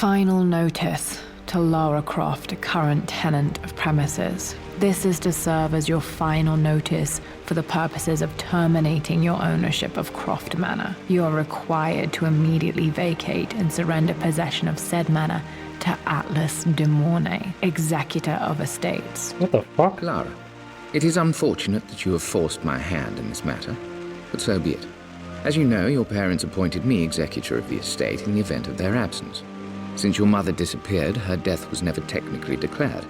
Final notice to Lara Croft, a current tenant of premises. This is to serve as your final notice for the purposes of terminating your ownership of Croft Manor. You are required to immediately vacate and surrender possession of said manor to Atlas de Mornay, executor of estates. What the fuck? Lara, it is unfortunate that you have forced my hand in this matter, but so be it. As you know, your parents appointed me executor of the estate in the event of their absence. Since your mother disappeared, her death was never technically declared.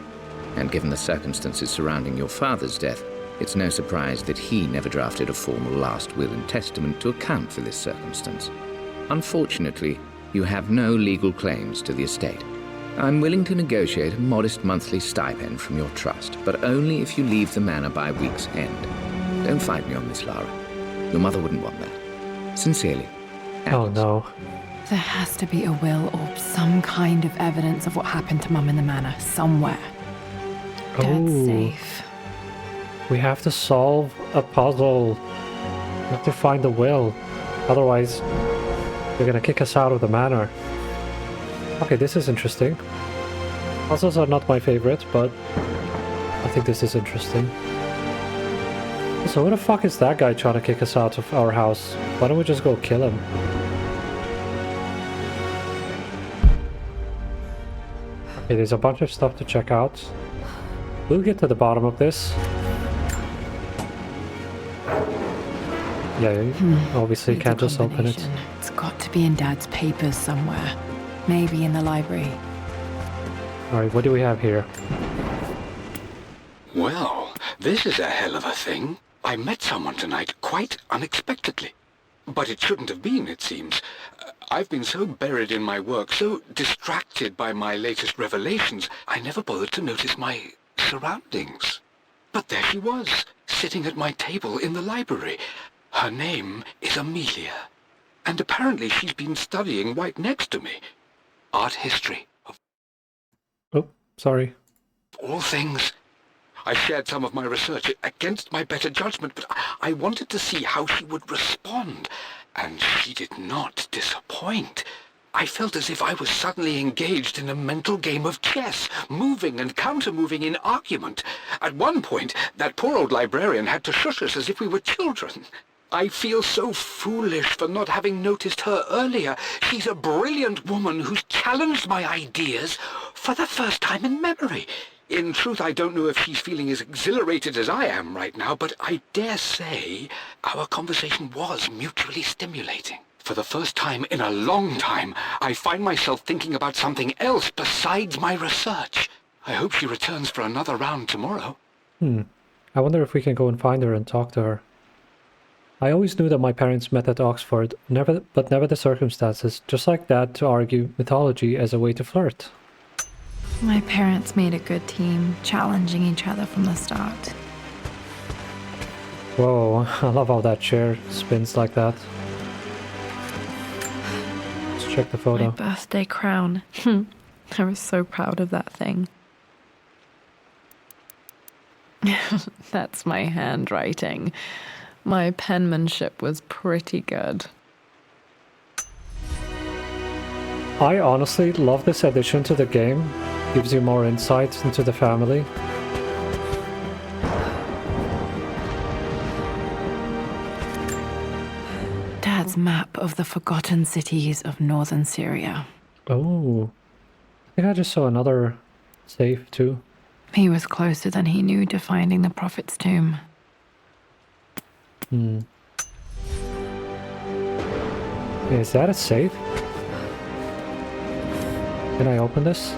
And given the circumstances surrounding your father's death, it's no surprise that he never drafted a formal last will and testament to account for this circumstance. Unfortunately, you have no legal claims to the estate. I'm willing to negotiate a modest monthly stipend from your trust, but only if you leave the manor by week's end. Don't fight me on this, Lara. Your mother wouldn't want that. Sincerely, Oh Atlas. no. There has to be a will or some kind of evidence of what happened to Mum in the manor somewhere. Dad's Oh. safe. We have to solve a puzzle. We have to find the will. Otherwise, they're gonna kick us out of the manor. Okay, this is interesting. Puzzles are not my favorite, but I think this is interesting. So who the fuck is that guy trying to kick us out of our house? Why don't we just go kill him? Okay, there's a bunch of stuff to check out. We'll get to the bottom of this. Yeah, obviously Needs can't a just open it. combination. It's got to be in Dad's papers somewhere. Maybe in the library. Alright, what do we have here? Well, this is a hell of a thing. I met someone tonight quite unexpectedly. But it shouldn't have been, it seems. I've been so buried in my work, so distracted by my latest revelations, I never bothered to notice my surroundings. But there she was, sitting at my table in the library. Her name is Amelia. And apparently she's been studying right next to me. Art history, of Oh, sorry. all things. I shared some of my research against my better judgment, but I wanted to see how she would respond, and she did not disappoint. I felt as if I was suddenly engaged in a mental game of chess, moving and counter-moving in argument. At one point, that poor old librarian had to shush us as if we were children. I feel so foolish for not having noticed her earlier. She's a brilliant woman who's challenged my ideas for the first time in memory. In truth, I don't know if she's feeling as exhilarated as I am right now, but I dare say our conversation was mutually stimulating. For the first time in a long time, I find myself thinking about something else besides my research. I hope she returns for another round tomorrow. I wonder if we can go and find her and talk to her. I always knew that my parents met at Oxford, but never the circumstances, just like Dad to argue mythology as a way to flirt. My parents made a good team, challenging each other from the start. Whoa, I love how that chair spins like that. Let's check the My photo. birthday crown. I was so proud of that thing. That's my handwriting. My penmanship was pretty good. I honestly love this addition to the game. Gives you more insight into the family. Dad's map of the forgotten cities of northern Syria. Oh, I think I just saw another safe too. He was closer than he knew to finding the prophet's tomb. Is that a safe? Can I open this?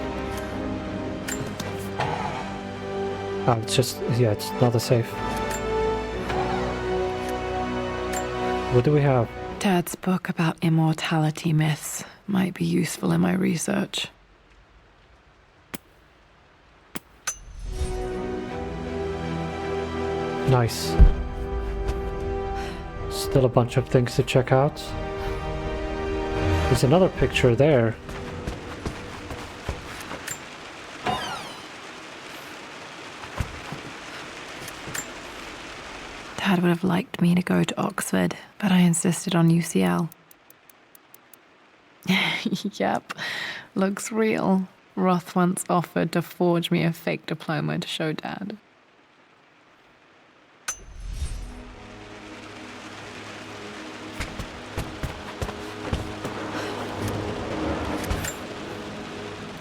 Oh, it's just, yeah, it's not a safe. What do we have? Dad's book about immortality myths might be useful in my research. Nice. Still a bunch of things to check out. There's another picture there. Dad would have liked me to go to Oxford, but I insisted on UCL. Yep, Looks real. Roth once offered to forge me a fake diploma to show Dad.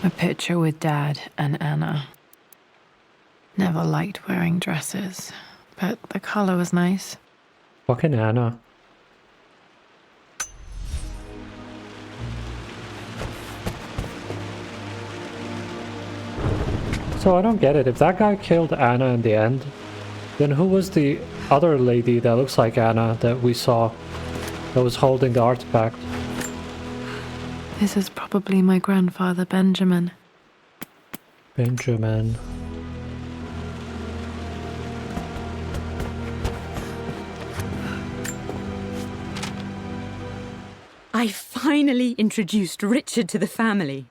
A picture with Dad and Anna. Never liked wearing dresses, but the color was nice. Fucking Anna. So I don't get it. If that guy killed Anna in the end, then who was the other lady that looks like Anna that we saw that was holding the artifact? This is probably my grandfather, Benjamin. Benjamin. I finally introduced Richard to the family.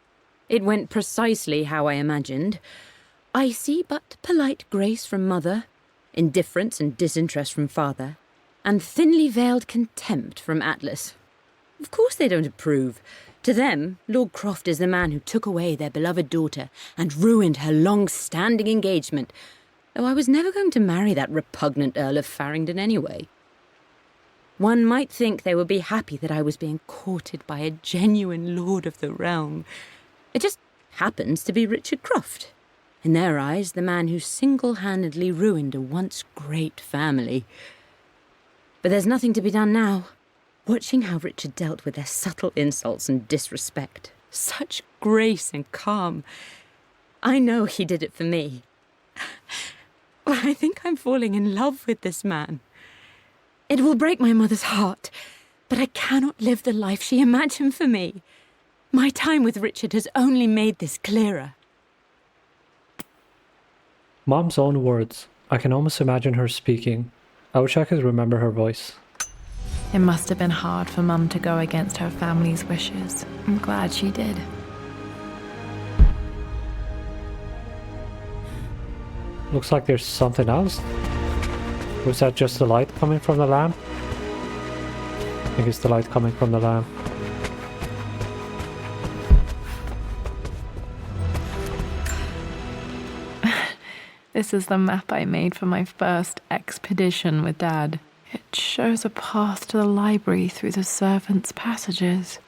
It went precisely how I imagined. I see but polite grace from mother, indifference and disinterest from father, and thinly veiled contempt from Atlas. Of course they don't approve. To them, Lord Croft is the man who took away their beloved daughter and ruined her long-standing engagement, though I was never going to marry that repugnant Earl of Farringdon anyway. One might think they would be happy that I was being courted by a genuine lord of the realm. It just happens to be Richard Croft. In their eyes, the man who single-handedly ruined a once great family. But there's nothing to be done now. Watching how Richard dealt with their subtle insults and disrespect. Such grace and calm. I know he did it for me. I think I'm falling in love with this man. It will break my mother's heart, but I cannot live the life she imagined for me. My time with Richard has only made this clearer. Mom's own words. I can almost imagine her speaking. I wish I could remember her voice. It must have been hard for Mum to go against her family's wishes. I'm glad she did. Looks like there's something else. Was that just the light coming from the lamp? I think it's the light coming from the lamp. This is the map I made for my first expedition with Dad. It shows a path to the library through the servants' passages.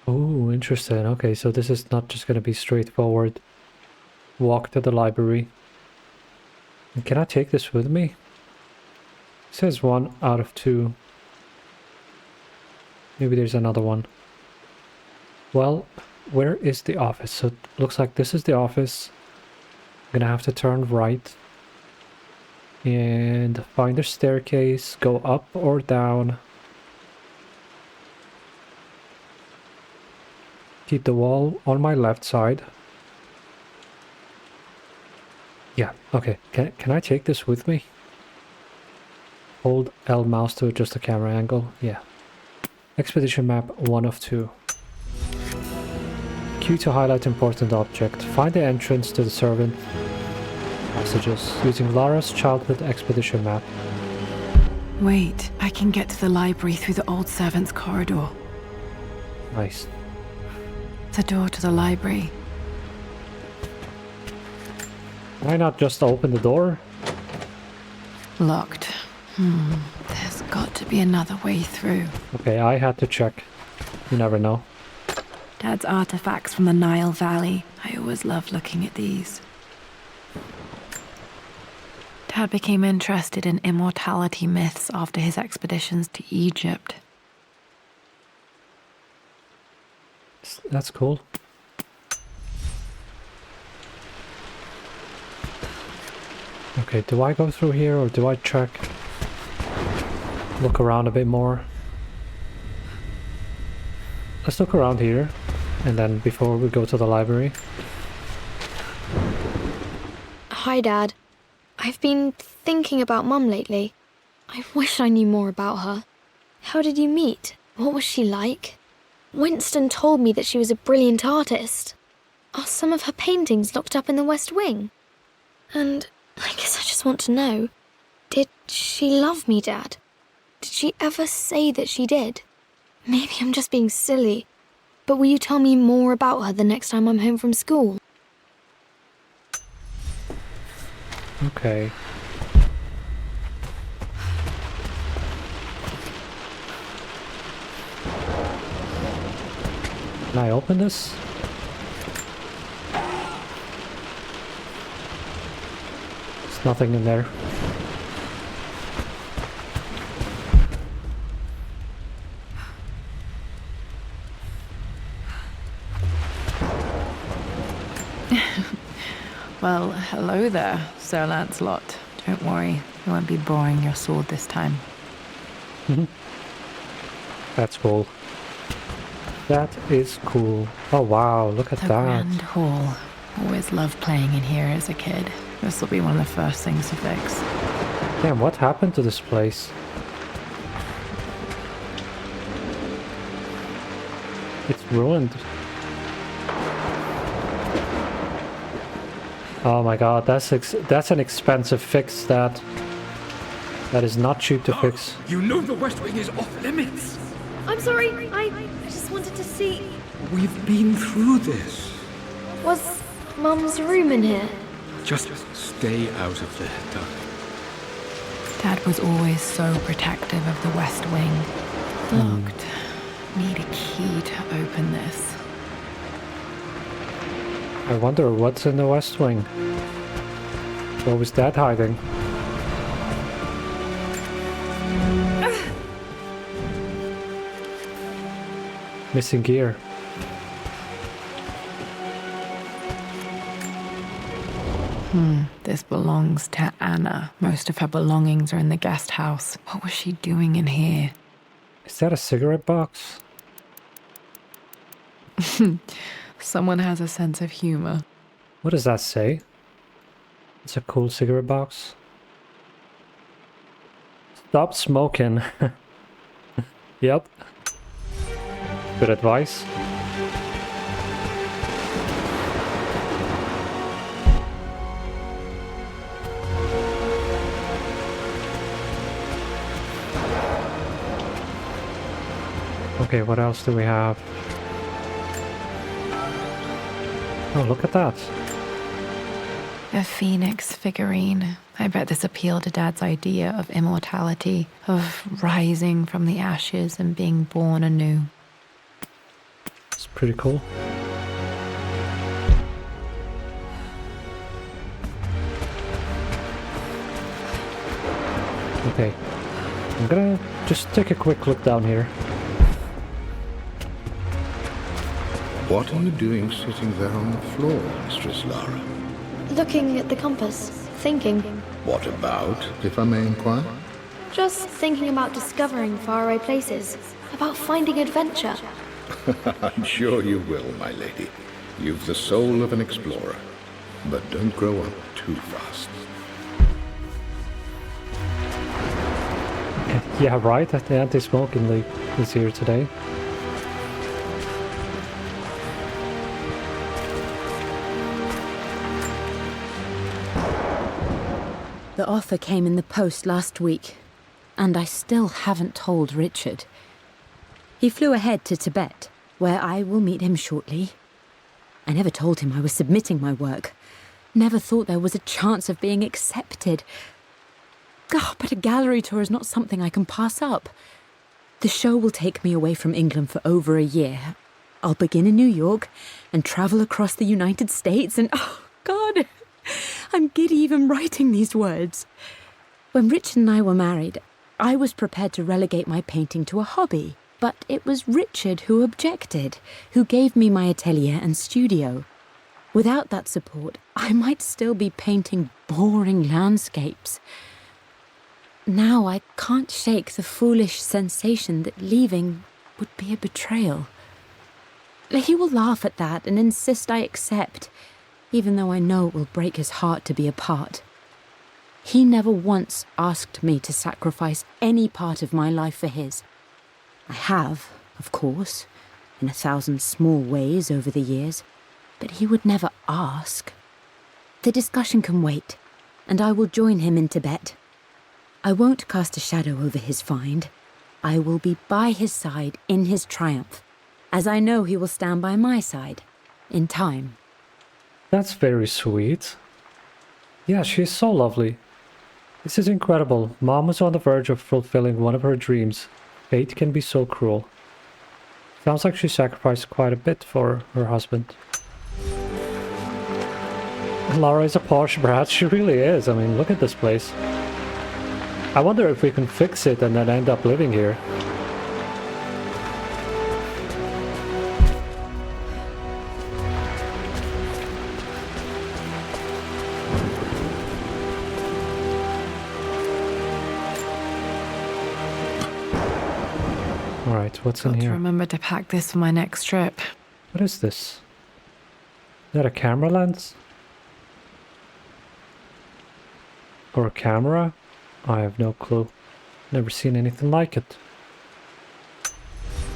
Oh, interesting. Okay, so this is not just going to be straightforward. Walk to the library. And can I take this with me? It says 1 out of 2. Maybe there's another one. Well, where is the office? So it looks like this is the office. I'm gonna have to turn right and find a staircase, go up or down. Keep the wall on my left side. Yeah, okay. Can I take this with me? Hold L mouse to adjust the camera angle. Yeah. Expedition map 1 of 2. Q to highlight important object. Find the entrance to the servant passages using Lara's childhood expedition map. Wait, I can get to the library through the old servants' corridor. Nice. The door to the library. Why not just open the door? Locked. There's got to be another way through. Okay, I had to check. You never know. Dad's artifacts from the Nile Valley. I always loved looking at these. Dad became interested in immortality myths after his expeditions to Egypt. That's cool. Okay, do I go through here or do I check? Look around a bit more. Let's look around here, and then before we go to the library. Hi, Dad. I've been thinking about Mum lately. I wish I knew more about her. How did you meet? What was she like? Winston told me that she was a brilliant artist. Are some of her paintings locked up in the West Wing? And I guess I just want to know, did she love me, Dad? Did she ever say that she did? Maybe I'm just being silly, But will you tell me more about her the next time I'm home from school? Okay. Can I open this? There's nothing in there. Well, hello there, Sir Lancelot. Don't worry, I won't be borrowing your sword this time. That's cool. That is cool. Oh wow, look at The that. Grand Hall. Always loved playing in here as a kid. This will be one of the first things to fix. Damn, what happened to this place? It's ruined. Oh my god, that's an expensive fix. That is not cheap to fix. You know the West Wing is off limits. I'm sorry, I just wanted to see... We've been through this. Was Mum's room in here? Just stay out of there, darling. Dad was always so protective of the West Wing. Locked. Need a key to open this. I wonder what's in the West Wing. Where was Dad hiding? Missing gear. This belongs to Anna. Most of her belongings are in the guest house. What was she doing in here? Is that a cigarette box? Someone has a sense of humor. What does that say? It's a cool cigarette box. Stop smoking. Yep. Good advice. Okay, what else do we have? Oh, look at that. A phoenix figurine. I bet this appealed to Dad's idea of immortality, of rising from the ashes and being born anew. It's pretty cool. Okay. I'm gonna just take a quick look down here. What are you doing sitting there on the floor, Mistress Lara? Looking at the compass, thinking. What about, if I may inquire? Just thinking about discovering faraway places, about finding adventure. I'm sure you will, my lady. You've the soul of an explorer. But don't grow up too fast. Yeah, right. The anti-smoking league is here today. The offer came in the post last week, and I still haven't told Richard. He flew ahead to Tibet, where I will meet him shortly. I never told him I was submitting my work. Never thought there was a chance of being accepted. Oh, but a gallery tour is not something I can pass up. The show will take me away from England for over a year. I'll begin in New York and travel across the United States and, oh, God, I'm giddy even writing these words. When Richard and I were married, I was prepared to relegate my painting to a hobby, but it was Richard who objected, who gave me my atelier and studio. Without that support, I might still be painting boring landscapes. Now I can't shake the foolish sensation that leaving would be a betrayal. He will laugh at that and insist I accept, even though I know it will break his heart to be apart. He never once asked me to sacrifice any part of my life for his. I have, of course, in 1,000 small ways over the years, but he would never ask. The discussion can wait, and I will join him in Tibet. I won't cast a shadow over his find. I will be by his side in his triumph. as I know he will stand by my side, in time. That's very sweet. Yeah, she's so lovely. This is incredible. Mom was on the verge of fulfilling one of her dreams. Fate can be so cruel. Sounds like she sacrificed quite a bit for her husband. Lara is a posh brat. She really is. I mean, look at this place. I wonder if we can fix it and then end up living here. Alright, what's in here? Remember to pack this for my next trip. What is this? Is that a camera lens? Or a camera? I have no clue. Never seen anything like it.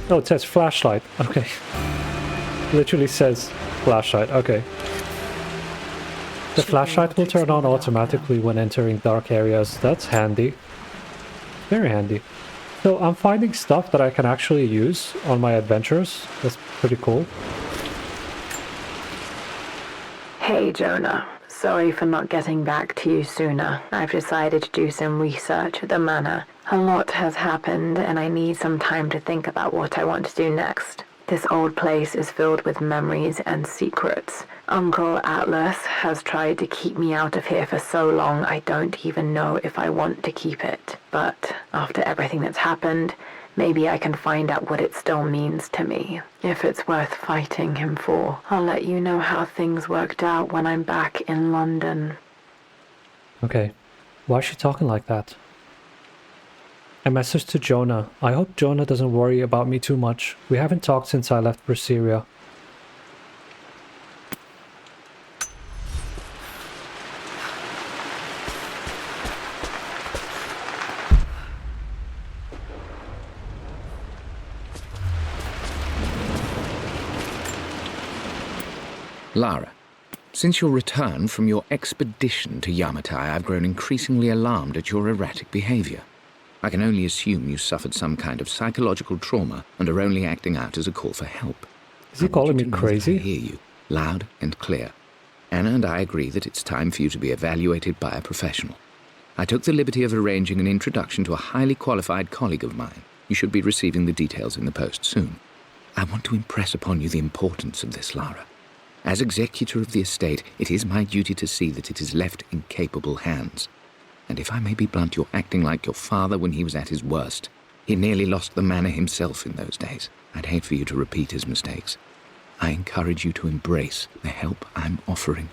Oh, it says flashlight. Okay. Literally says flashlight. Okay. The flashlight will turn on automatically when entering dark areas. That's handy. Very handy. So I'm finding stuff that I can actually use on my adventures. That's pretty cool. Hey, Jonah. Sorry for not getting back to you sooner. I've decided to do some research at the manor. A lot has happened, and I need some time to think about what I want to do next. This old place is filled with memories and secrets. Uncle Atlas has tried to keep me out of here for so long I don't even know if I want to keep it. But after everything that's happened, maybe I can find out what it still means to me. If it's worth fighting him for, I'll let you know how things worked out when I'm back in London. Okay. Why is she talking like that? A message to Jonah. I hope Jonah doesn't worry about me too much. We haven't talked since I left for Syria. Lara, since your return from your expedition to Yamatai, I've grown increasingly alarmed at your erratic behavior. I can only assume you suffered some kind of psychological trauma and are only acting out as a call for help. Is he calling me I crazy? hear you, loud and clear. Anna and I agree that it's time for you to be evaluated by a professional. I took the liberty of arranging an introduction to a highly qualified colleague of mine. You should be receiving the details in the post soon. I want to impress upon you the importance of this, Lara. As executor of the estate, it is my duty to see that it is left in capable hands. And if I may be blunt, you're acting like your father when he was at his worst. He nearly lost the manor himself in those days. I'd hate for you to repeat his mistakes. I encourage you to embrace the help I'm offering.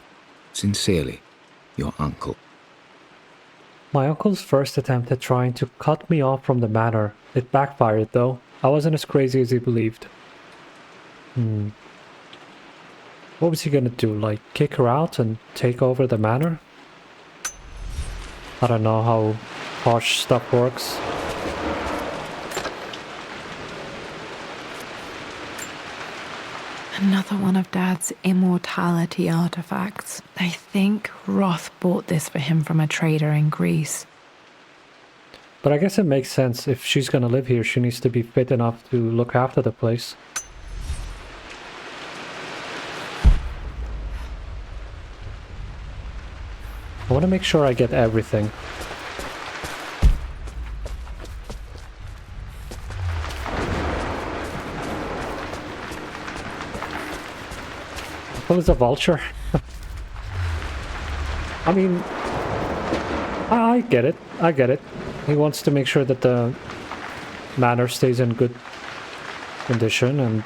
Sincerely, your uncle. My uncle's first attempt at trying to cut me off from the manor. It backfired, though. I wasn't as crazy as he believed. What was he gonna do? Like, kick her out and take over the manor? I don't know how posh stuff works. Another one of Dad's immortality artifacts. I think Roth bought this for him from a trader in Greece. But I guess it makes sense. If she's gonna live here, she needs to be fit enough to look after the place. I want to make sure I get everything. What is a vulture? I mean, I get it. I get it. He wants to make sure that the manor stays in good condition and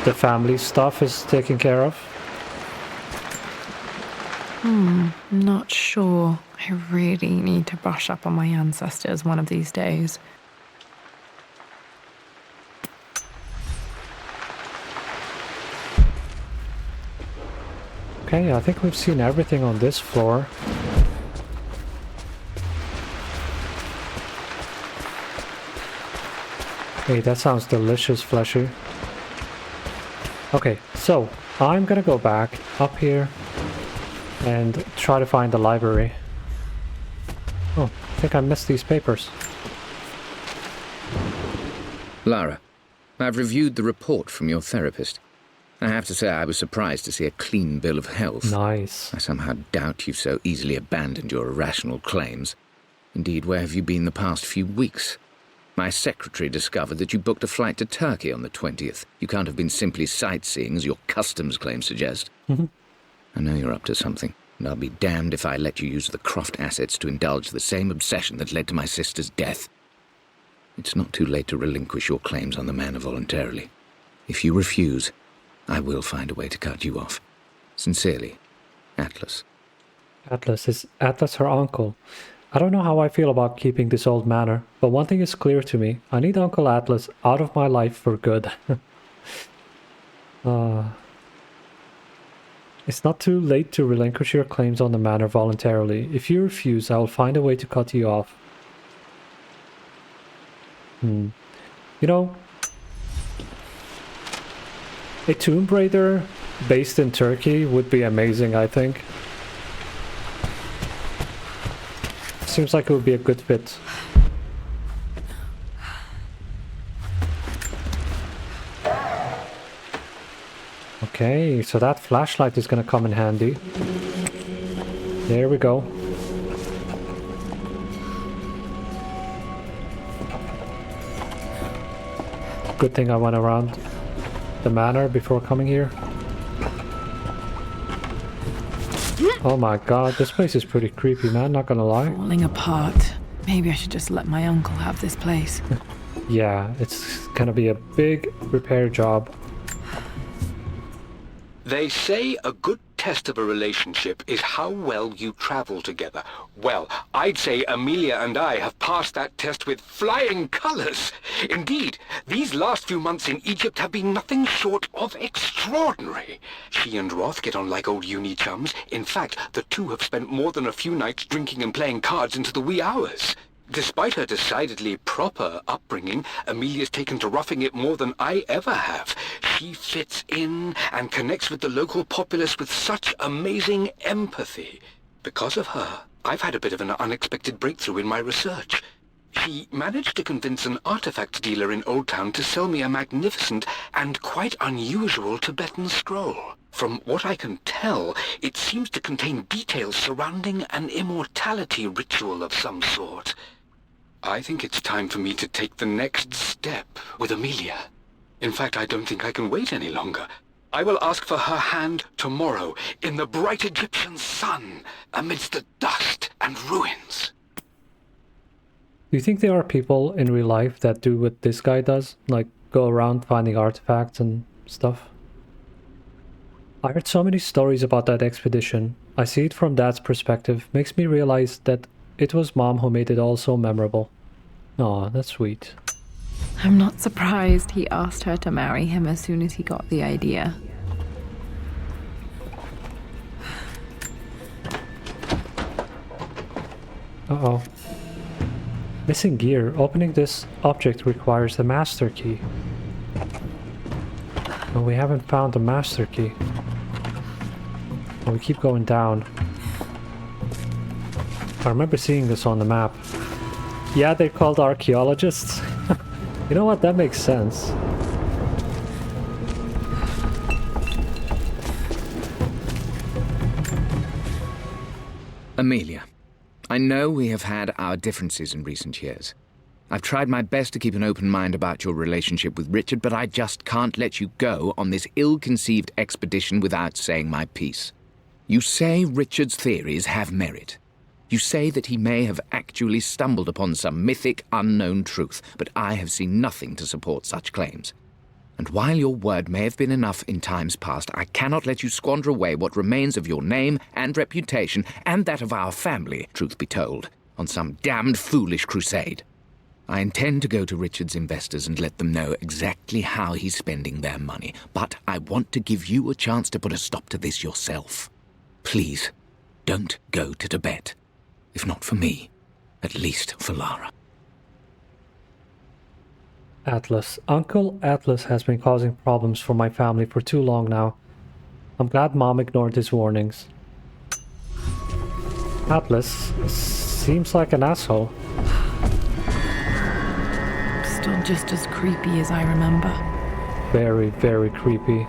the family stuff is taken care of. Not sure. I really need to brush up on my ancestors one of these days. Okay, I think we've seen everything on this floor. Hey, that sounds delicious, Fleshy. Okay, so I'm gonna go back up here and try to find the library. Oh, I think I missed these papers. Lara, I've reviewed the report from your therapist. I have to say I was surprised to see a clean bill of health. Nice. I somehow doubt you've so easily abandoned your irrational claims. Indeed, where have you been the past few weeks? My secretary discovered that you booked a flight to Turkey on the 20th. You can't have been simply sightseeing, as your customs claims suggest. I know you're up to something, and I'll be damned if I let you use the Croft assets to indulge the same obsession that led to my sister's death. It's not too late to relinquish your claims on the manor voluntarily. If you refuse, I will find a way to cut you off. Sincerely, Atlas. Atlas. Is Atlas her uncle? I don't know how I feel about keeping this old manor, but one thing is clear to me. I need Uncle Atlas out of my life for good. It's not too late to relinquish your claims on the manor voluntarily. If you refuse, I will find a way to cut you off. You know, a Tomb Raider based in Turkey would be amazing, I think. Seems like it would be a good fit. Okay, so that flashlight is gonna come in handy. There we go. Good thing I went around the manor before coming here. Oh my god, this place is pretty creepy, man, not gonna lie. Falling apart. Maybe I should just let my uncle have this place. Yeah, it's gonna be a big repair job. They say a good test of a relationship is how well you travel together. Well, I'd say Amelia and I have passed that test with flying colors. Indeed, these last few months in Egypt have been nothing short of extraordinary. She and Roth get on like old uni chums. In fact, the two have spent more than a few nights drinking and playing cards into the wee hours. Despite her decidedly proper upbringing, Amelia's taken to roughing it more than I ever have. She fits in and connects with the local populace with such amazing empathy. Because of her, I've had a bit of an unexpected breakthrough in my research. She managed to convince an artifact dealer in Old Town to sell me a magnificent and quite unusual Tibetan scroll. From what I can tell, it seems to contain details surrounding an immortality ritual of some sort. I think it's time for me to take the next step with Amelia. In fact, I don't think I can wait any longer. I will ask for her hand tomorrow in the bright Egyptian sun amidst the dust and ruins. Do you think there are people in real life that do what this guy does? Like, go around finding artifacts and stuff? I heard so many stories about that expedition. I see it from Dad's perspective. Makes me realize that it was Mom who made it all so memorable. Aw, that's sweet. I'm not surprised he asked her to marry him as soon as he got the idea. Uh-oh. Missing gear. Opening this object requires the master key. Well, we haven't found the master key. Well, we keep going down. I remember seeing this on the map. Yeah, they're called archaeologists. You know what? That makes sense. Amelia, I know we have had our differences in recent years. I've tried my best to keep an open mind about your relationship with Richard, but I just can't let you go on this ill-conceived expedition without saying my piece. You say Richard's theories have merit. You say that he may have actually stumbled upon some mythic, unknown truth, but I have seen nothing to support such claims. And while your word may have been enough in times past, I cannot let you squander away what remains of your name and reputation, and that of our family, truth be told, on some damned foolish crusade. I intend to go to Richard's investors and let them know exactly how he's spending their money, but I want to give you a chance to put a stop to this yourself. Please, don't go to Tibet. If not for me, at least for Lara. Atlas. Uncle Atlas has been causing problems for my family for too long now. I'm glad Mom ignored his warnings. Atlas seems like an asshole. Still just as creepy as I remember. Very, very creepy.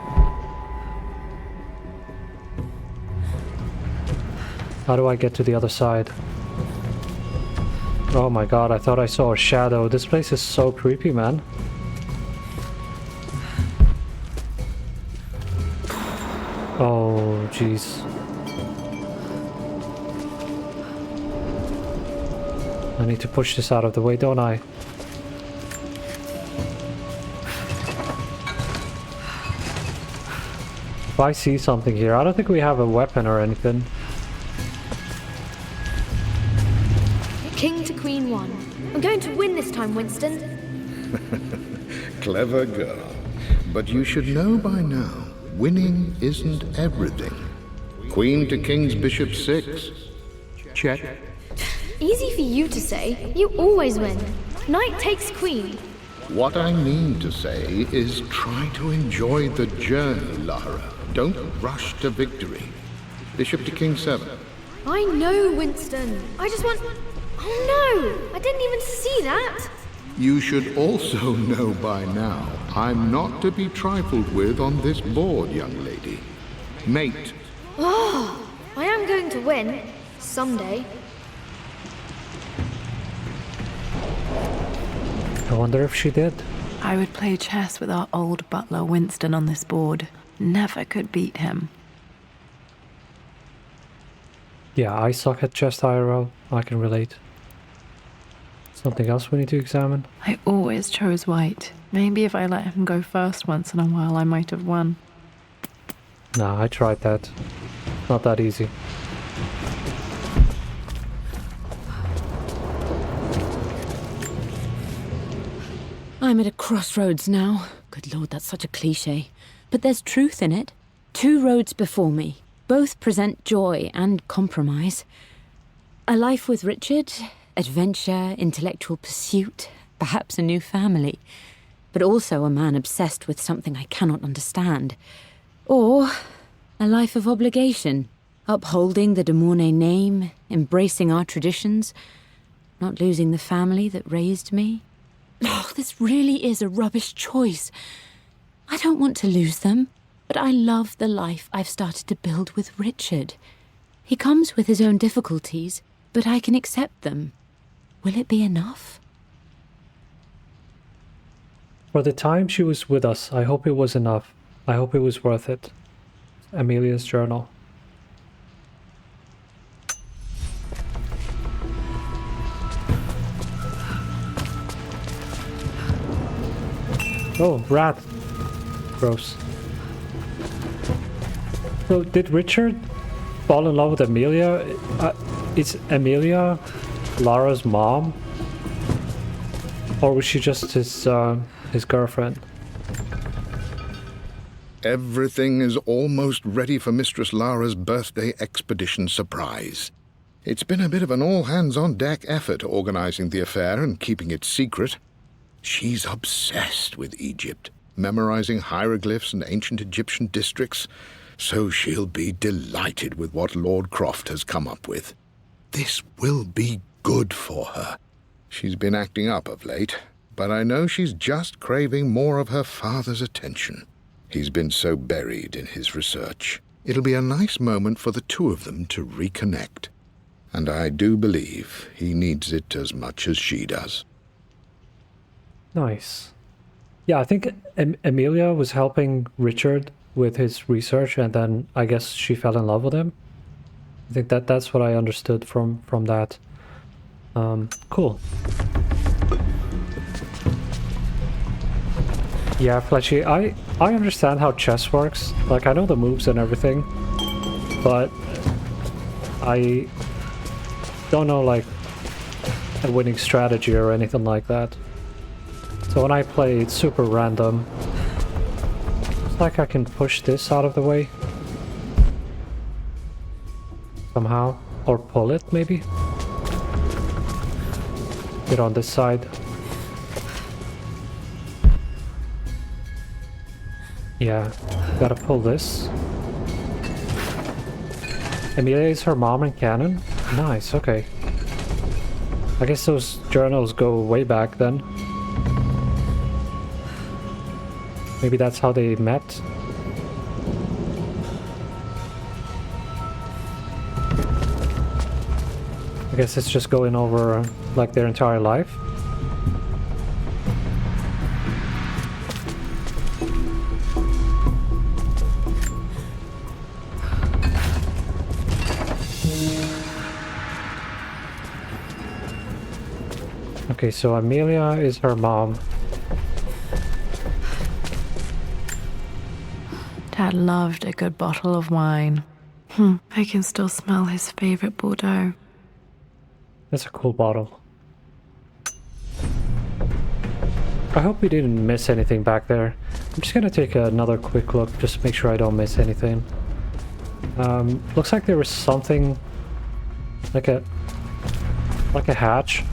How do I get to the other side? Oh my god, I thought I saw a shadow. This place is so creepy, man. Oh, jeez. I need to push this out of the way, don't I? If I see something here, I don't think we have a weapon or anything. King to Queen 1. I'm going to win this time, Winston. Clever girl. But you should know by now, winning isn't everything. Queen to King's Bishop 6. Check. Easy for you to say. You always win. Knight takes queen. What I mean to say is try to enjoy the journey, Lara. Don't rush to victory. Bishop to King 7. I know, Winston. I just want... Oh no! I didn't even see that! You should also know by now, I'm not to be trifled with on this board, young lady. Mate. Oh, I am going to win. Someday. I wonder if she did. I would play chess with our old butler Winston on this board. Never could beat him. Yeah, I suck at chess IRL. I can relate. Something else we need to examine? I always chose white. Maybe if I let him go first once in a while, I might have won. Nah, I tried that. Not that easy. I'm at a crossroads now. Good lord, that's such a cliche. But there's truth in it. 2 roads before me. Both present joy and compromise. A life with Richard, adventure, intellectual pursuit, perhaps a new family. But also a man obsessed with something I cannot understand. Or a life of obligation, upholding the de Mornay name, embracing our traditions, not losing the family that raised me. Oh, this really is a rubbish choice. I don't want to lose them. But I love the life I've started to build with Richard. He comes with his own difficulties, but I can accept them. Will it be enough? For the time she was with us, I hope it was enough. I hope it was worth it. Amelia's journal. Oh, rat. Gross. So, did Richard fall in love with Amelia? Is Amelia Lara's mom? Or was she just his girlfriend? Everything is almost ready for Mistress Lara's birthday expedition surprise. It's been a bit of an all-hands-on-deck effort organizing the affair and keeping it secret. She's obsessed with Egypt, memorizing hieroglyphs and ancient Egyptian districts, so she'll be delighted with what Lord Croft has come up with. This will be good for her. She's been acting up of late, but I know she's just craving more of her father's attention. He's been so buried in his research. It'll be a nice moment for the two of them to reconnect. And I do believe he needs it as much as she does. Nice. Yeah, I think Amelia was helping Richard with his research, and then I guess she fell in love with him. I think that's what I understood from that. Cool. Yeah, Fletchy, I understand how chess works. Like, I know the moves and everything, but I don't know, like, a winning strategy or anything like that. So when I play, it's super random. It's like I can push this out of the way. Somehow. Or pull it, maybe? Get on this side. Yeah, gotta pull this. Amelia is her mom in canon? Nice, okay. I guess those journals go way back then. Maybe that's how they met. I guess it's just going over like their entire life. Okay, so Amelia is her mom. Dad loved a good bottle of wine. I can still smell his favorite Bordeaux. That's a cool bottle. I hope we didn't miss anything back there. I'm just gonna take another quick look just to make sure I don't miss anything. Looks like there was something like a hatch.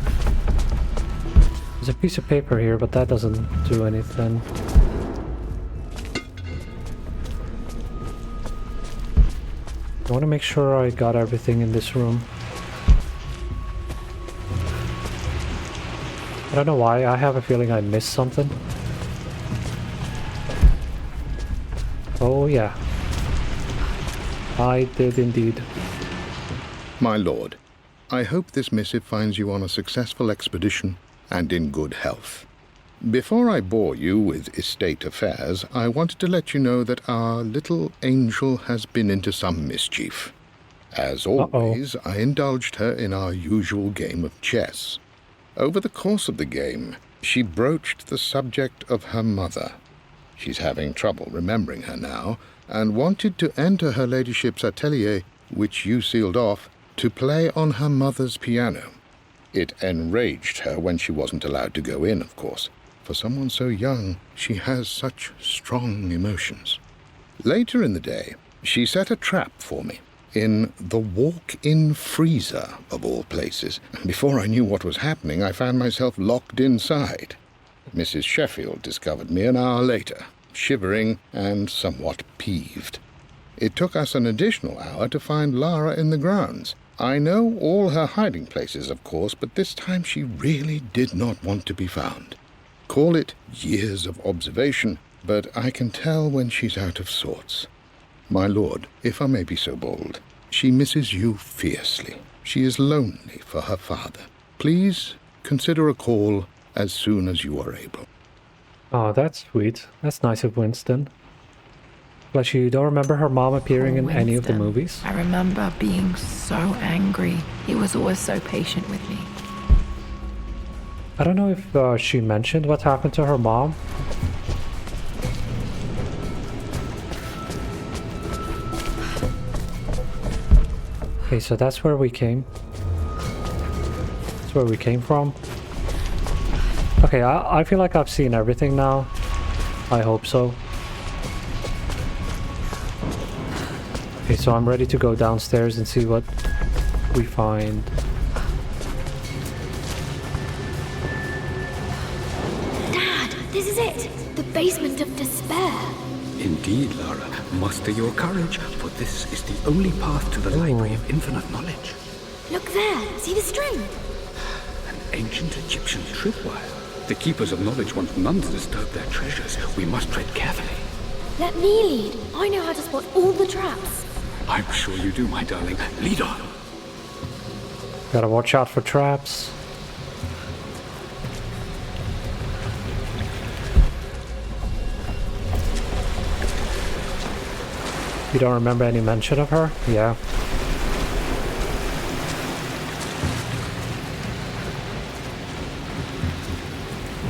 There's a piece of paper here, but that doesn't do anything. I want to make sure I got everything in this room. I don't know why, I have a feeling I missed something. Oh yeah. I did indeed. My lord, I hope this missive finds you on a successful expedition and in good health. Before I bore you with estate affairs, I wanted to let you know that our little angel has been into some mischief. As always, I indulged her in our usual game of chess. Over the course of the game, she broached the subject of her mother. She's having trouble remembering her now, and wanted to enter her ladyship's atelier, which you sealed off, to play on her mother's piano. It enraged her when she wasn't allowed to go in, of course. For someone so young, she has such strong emotions. Later in the day, she set a trap for me in the walk-in freezer, of all places. Before I knew what was happening, I found myself locked inside. Mrs. Sheffield discovered me an hour later, shivering and somewhat peeved. It took us an additional hour to find Lara in the grounds. I know all her hiding places, of course, but this time she really did not want to be found. Call it years of observation, but I can tell when she's out of sorts. My lord, if I may be so bold, she misses you fiercely. She is lonely for her father. Please consider a call as soon as you are able. Oh, that's sweet. That's nice of Winston. But you don't remember her mom appearing in any of the Winston. movies? I remember being so angry. He was always so patient with me. I don't know if she mentioned what happened to her mom. Okay, so that's where we came. That's where we came from. Okay, I feel like I've seen everything now. I hope so. Okay, so I'm ready to go downstairs and see what we find. Dad, this is it! The basement of despair. Indeed, Lara. Muster your courage, for this is the only path to the Library of Infinite Knowledge. Look there, see the string? An ancient Egyptian tripwire. The Keepers of Knowledge want none to disturb their treasures. We must tread carefully. Let me lead. I know how to spot all the traps. I'm sure you do, my darling. Lead on. Gotta watch out for traps. You don't remember any mention of her? Yeah.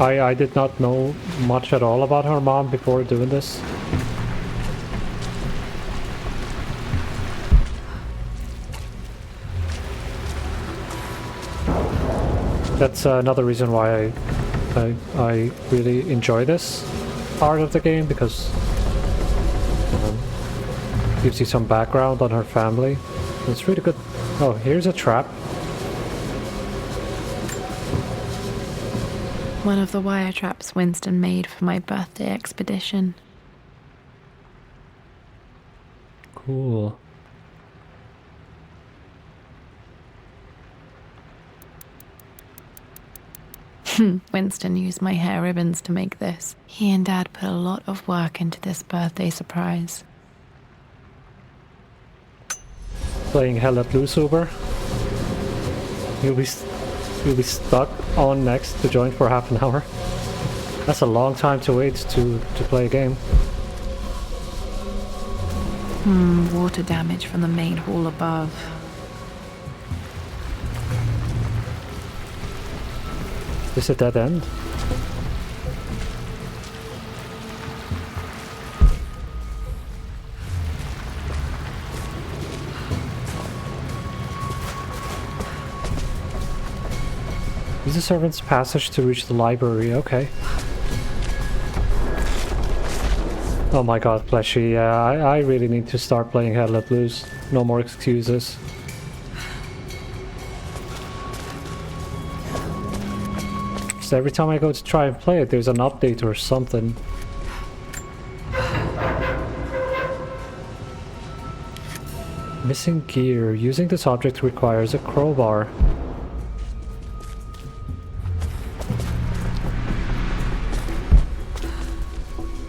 I did not know much at all about her mom before doing this. That's another reason why I really enjoy this part of the game, because it gives you some background on her family. It's really good. Oh, here's a trap. One of the wire traps Winston made for my birthday expedition. Cool. Winston used my hair ribbons to make this. He and Dad put a lot of work into this birthday surprise. Playing Hell Let Loose over. You'll be stuck on next to join for half an hour. That's a long time to wait to play a game. Water damage from the main hall above. Is this a dead end? Use the servant's passage to reach the library, okay. Oh my god, Fleshy, yeah, I really need to start playing Hell Let Loose. No more excuses. So every time I go to try and play it, there's an update or something. Missing gear. Using this object requires a crowbar.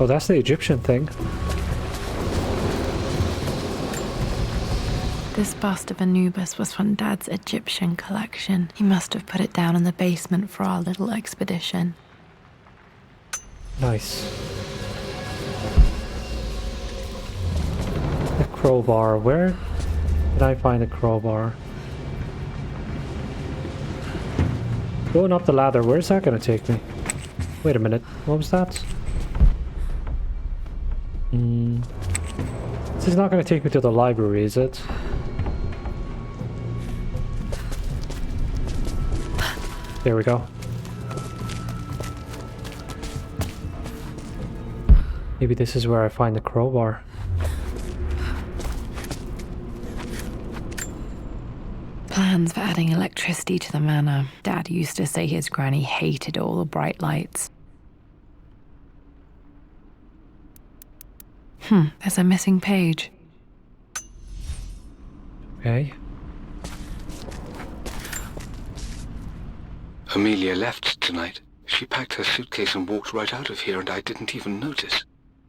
Oh, that's the Egyptian thing. This bust of Anubis was from Dad's Egyptian collection. He must have put it down in the basement for our little expedition. Nice. A crowbar. Where did I find a crowbar? Going up the ladder. Where's that gonna take me? Wait a minute. What was that? This is not gonna take me to the library, is it? There we go. Maybe this is where I find the crowbar. Plans for adding electricity to the manor. Dad used to say his granny hated all the bright lights. There's a missing page. Okay. Amelia left tonight. She packed her suitcase and walked right out of here, and I didn't even notice.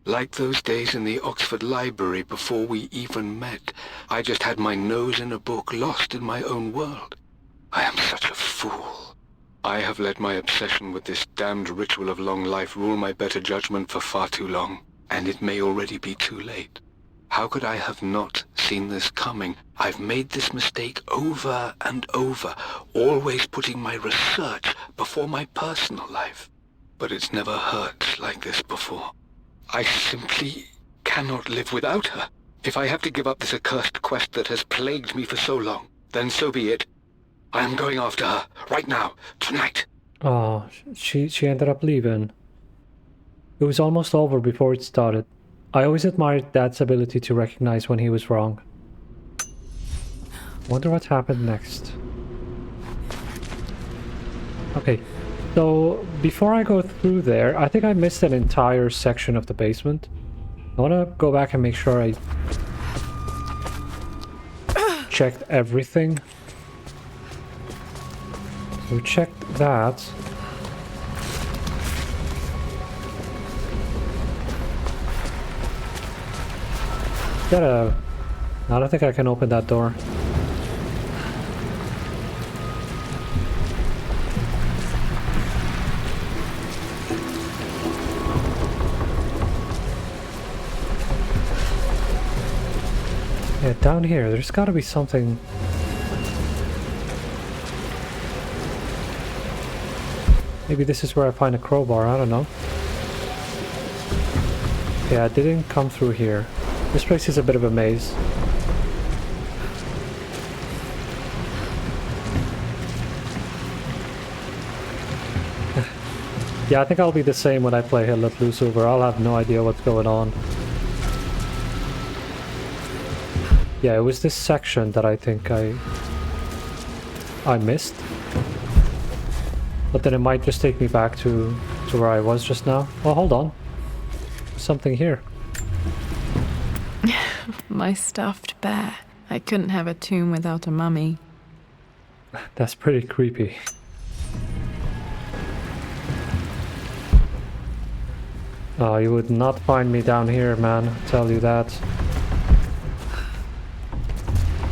Like those days in the Oxford Library before we even met, I just had my nose in a book, lost in my own world. I am such a fool. I have let my obsession with this damned ritual of long life rule my better judgment for far too long, and it may already be too late. How could I have not seen this coming? I've made this mistake over and over, always putting my research before my personal life. But it's never hurt like this before. I simply cannot live without her. If I have to give up this accursed quest that has plagued me for so long, then so be it. I am going after her, right now, tonight. Oh, she ended up leaving. It was almost over before it started. I always admired Dad's ability to recognize when he was wrong. Wonder what happened next. Okay, so before I go through there, I think I missed an entire section of the basement. I want to go back and make sure I checked everything. So we checked that. I don't think I can open that door. Yeah, down here, there's gotta be something. Maybe this is where I find a crowbar, I don't know. Yeah, I didn't come through here. This place is a bit of a maze. Yeah, I think I'll be the same when I play Hell Let Loose over. I'll have no idea what's going on. Yeah, it was this section that I think I missed. But then it might just take me back to where I was just now. Well, hold on. There's something here. My stuffed bear. I couldn't have a tomb without a mummy. That's pretty creepy. Oh, you would not find me down here, man. I'll tell you that.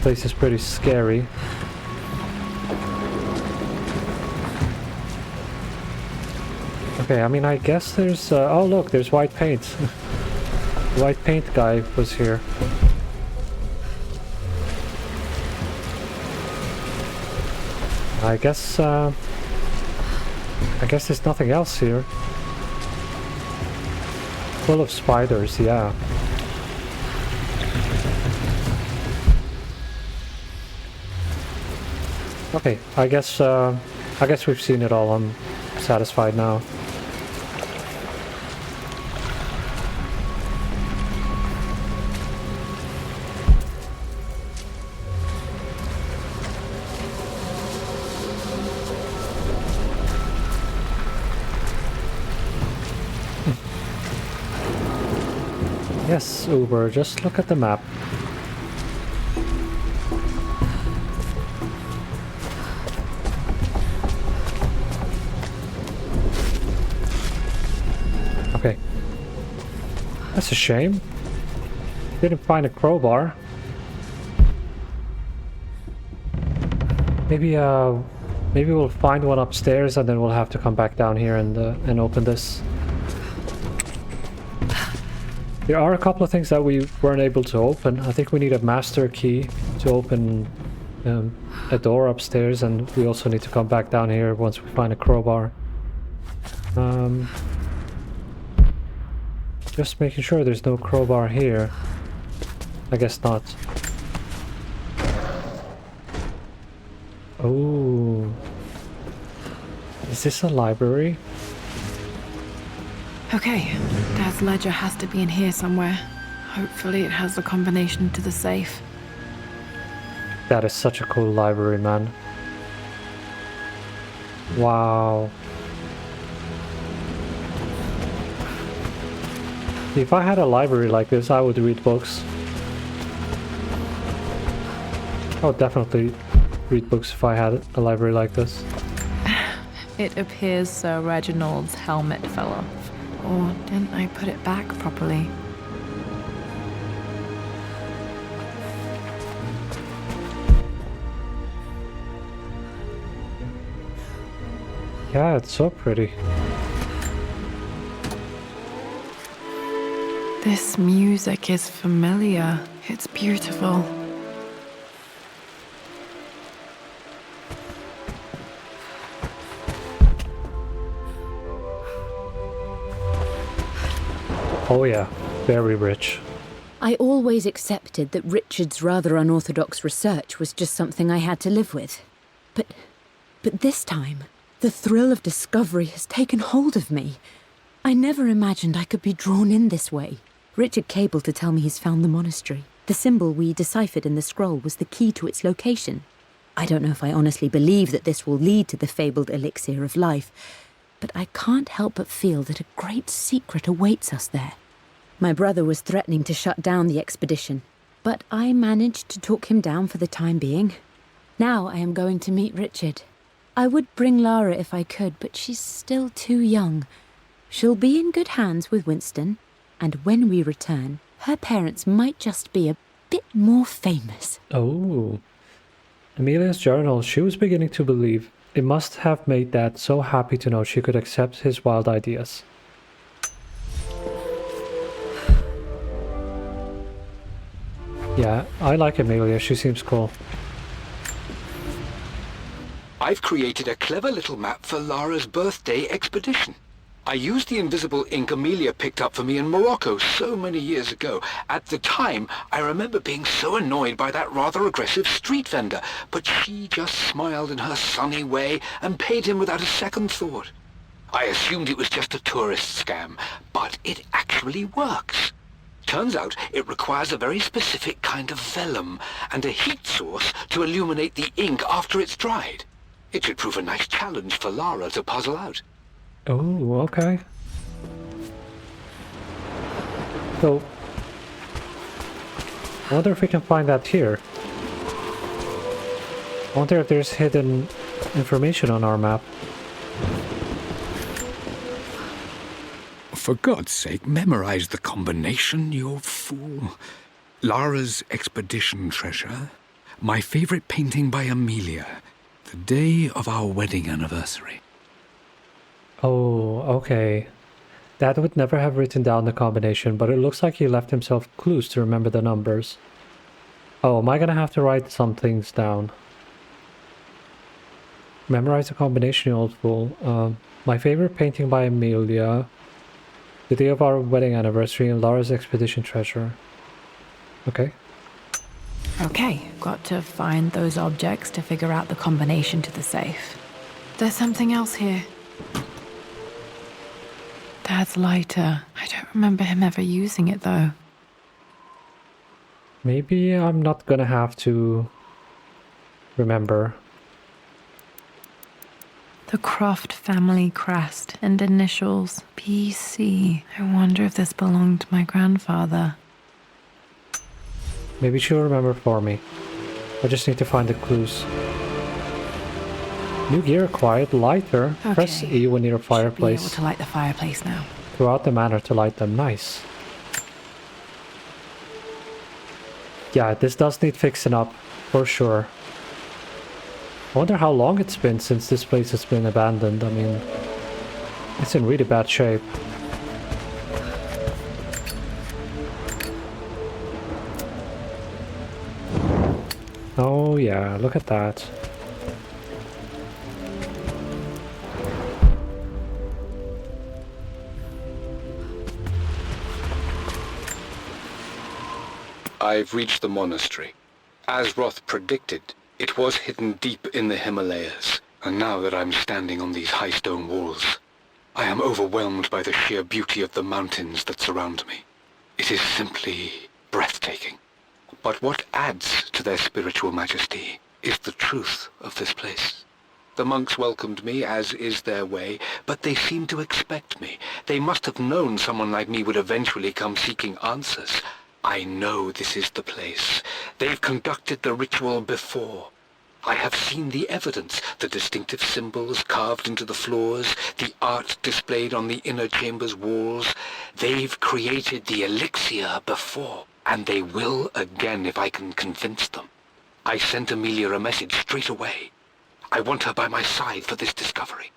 Place is pretty scary. Okay, I mean, I guess there's... oh, look, there's white paint. White paint guy was here. I guess there's nothing else here. Full of spiders, yeah. Okay, I guess we've seen it all. I'm satisfied now. Yes, Uber, just look at the map. Okay. That's a shame. Didn't find a crowbar. Maybe we'll find one upstairs and then we'll have to come back down here and open this. There are a couple of things that we weren't able to open. I think we need a master key to open a door upstairs, and we also need to come back down here once we find a crowbar. Just making sure there's no crowbar here. I guess not. Oh. Is this a library? Okay, Dad's ledger has to be in here somewhere. Hopefully it has the combination to the safe. That is such a cool library, man. Wow. If I had a library like this, I would read books. I would definitely read books if I had a library like this. It appears Sir Reginald's helmet fell off. Or didn't I put it back properly? Yeah, it's so pretty. This music is familiar. It's beautiful. Oh yeah, very rich. I always accepted that Richard's rather unorthodox research was just something I had to live with. But this time, the thrill of discovery has taken hold of me. I never imagined I could be drawn in this way. Richard cabled to tell me he's found the monastery. The symbol we deciphered in the scroll was the key to its location. I don't know if I honestly believe that this will lead to the fabled elixir of life, but I can't help but feel that a great secret awaits us there. My brother was threatening to shut down the expedition, but I managed to talk him down for the time being. Now I am going to meet Richard. I would bring Lara if I could, but she's still too young. She'll be in good hands with Winston, and when we return, her parents might just be a bit more famous. Oh. Amelia's journal, she was beginning to believe. It must have made Dad so happy to know she could accept his wild ideas. Yeah, I like Amelia, she seems cool. I've created a clever little map for Lara's birthday expedition. I used the invisible ink Amelia picked up for me in Morocco so many years ago. At the time, I remember being so annoyed by that rather aggressive street vendor, but she just smiled in her sunny way and paid him without a second thought. I assumed it was just a tourist scam, but it actually works. Turns out it requires a very specific kind of vellum and a heat source to illuminate the ink after it's dried. It should prove a nice challenge for Lara to puzzle out. Oh, okay. So, I wonder if we can find that here. I wonder if there's hidden information on our map. for God's sake, memorize the combination, you fool. Lara's expedition treasure, my favorite painting by Amelia, the day of our wedding anniversary. Oh, okay. Dad would never have written down the combination, but it looks like he left himself clues to remember the numbers. Oh, am I gonna have to write some things down? Memorize the combination, you old fool. My favorite painting by Amelia, the day of our wedding anniversary, and Lara's expedition treasure. Okay. Okay, got to find those objects to figure out the combination to the safe. There's something else here. Dad's lighter. I don't remember him ever using it, though. Maybe I'm not gonna have to remember. The Croft family crest and initials BC. I wonder if this belonged to my grandfather. Maybe she'll remember for me. I just need to find the clues. New gear acquired. Lighter. Okay. Press E when near a Be able fireplace. to light the fireplace now. Throughout the manor to light them. Nice. Yeah, this does need fixing up, for sure. I wonder how long it's been since this place has been abandoned. I mean, it's in really bad shape. Oh yeah, look at that. I've reached the monastery. As Roth predicted, it was hidden deep in the Himalayas, and now that I'm standing on these high stone walls, I am overwhelmed by the sheer beauty of the mountains that surround me. It is simply breathtaking. But what adds to their spiritual majesty is the truth of this place. The monks welcomed me, as is their way, but they seemed to expect me. They must have known someone like me would eventually come seeking answers. I know this is the place. They've conducted the ritual before. I have seen the evidence, the distinctive symbols carved into the floors, the art displayed on the inner chamber's walls. They've created the elixir before, and they will again if I can convince them. I sent Amelia a message straight away. I want her by my side for this discovery.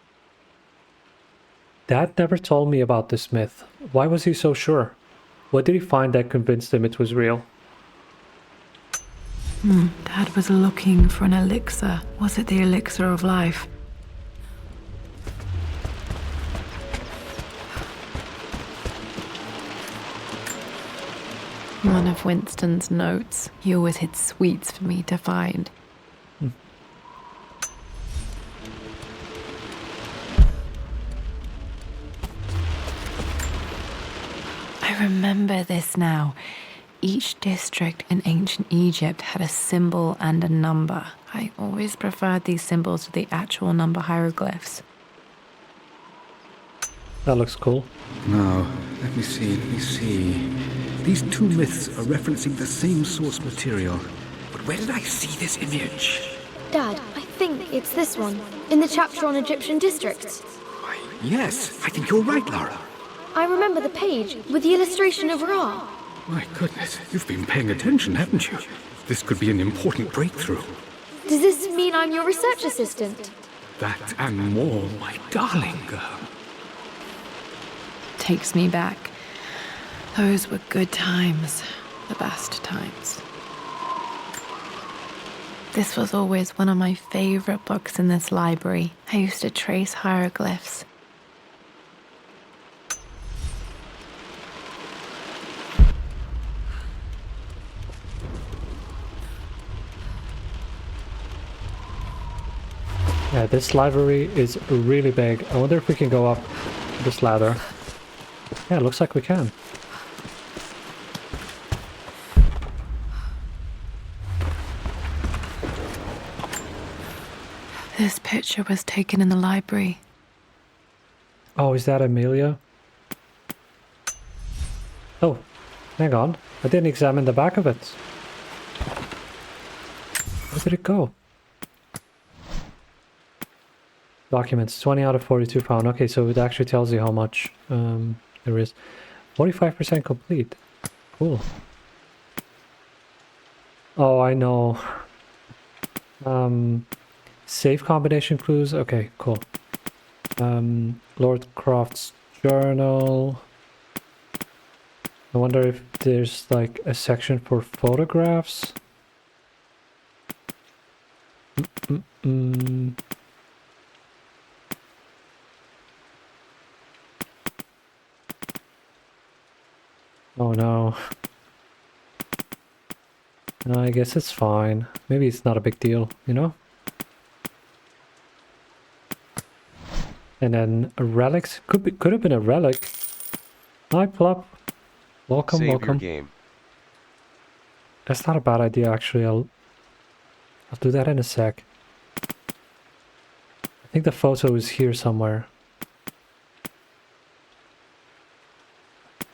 Dad never told me about this myth. Why was he so sure? What did he find that convinced him it was real? Dad was looking for an elixir. Was it the elixir of life? One of Winston's notes. He always hid sweets for me to find. I remember this now. Each district in ancient Egypt had a symbol and a number. I always preferred these symbols to the actual number hieroglyphs. That looks cool. Now, let me see. These two myths are referencing the same source material. But where did I see this image? Dad, I think it's this one, in the chapter on Egyptian districts. Why, yes, I think you're right, Lara. I remember the page with the illustration of Ra. My goodness, you've been paying attention, haven't you? This could be an important breakthrough. Does this mean I'm your research assistant? That and more, my darling girl. Takes me back. Those were good times. The best times. This was always one of my favorite books in this library. I used to trace hieroglyphs. Yeah, this library is really big. I wonder if we can go up this ladder. Yeah, it looks like we can. This picture was taken in the library. Oh, is that Amelia? Oh, hang on. I didn't examine the back of it. Where did it go? Documents, 20 out of 42 found. Okay, so it actually tells you how much. there is. 45% complete. Cool. Oh, I know. Save combination clues. Okay, cool. Lord Croft's journal. I wonder if there's like a section for photographs. Oh no. No, I guess it's fine. Maybe it's not a big deal, you know? And then a relics. Could have been a relic. Hi, Plop. Welcome, Save welcome. your game. That's not a bad idea, actually. I'll do that in a sec. I think the photo is here somewhere.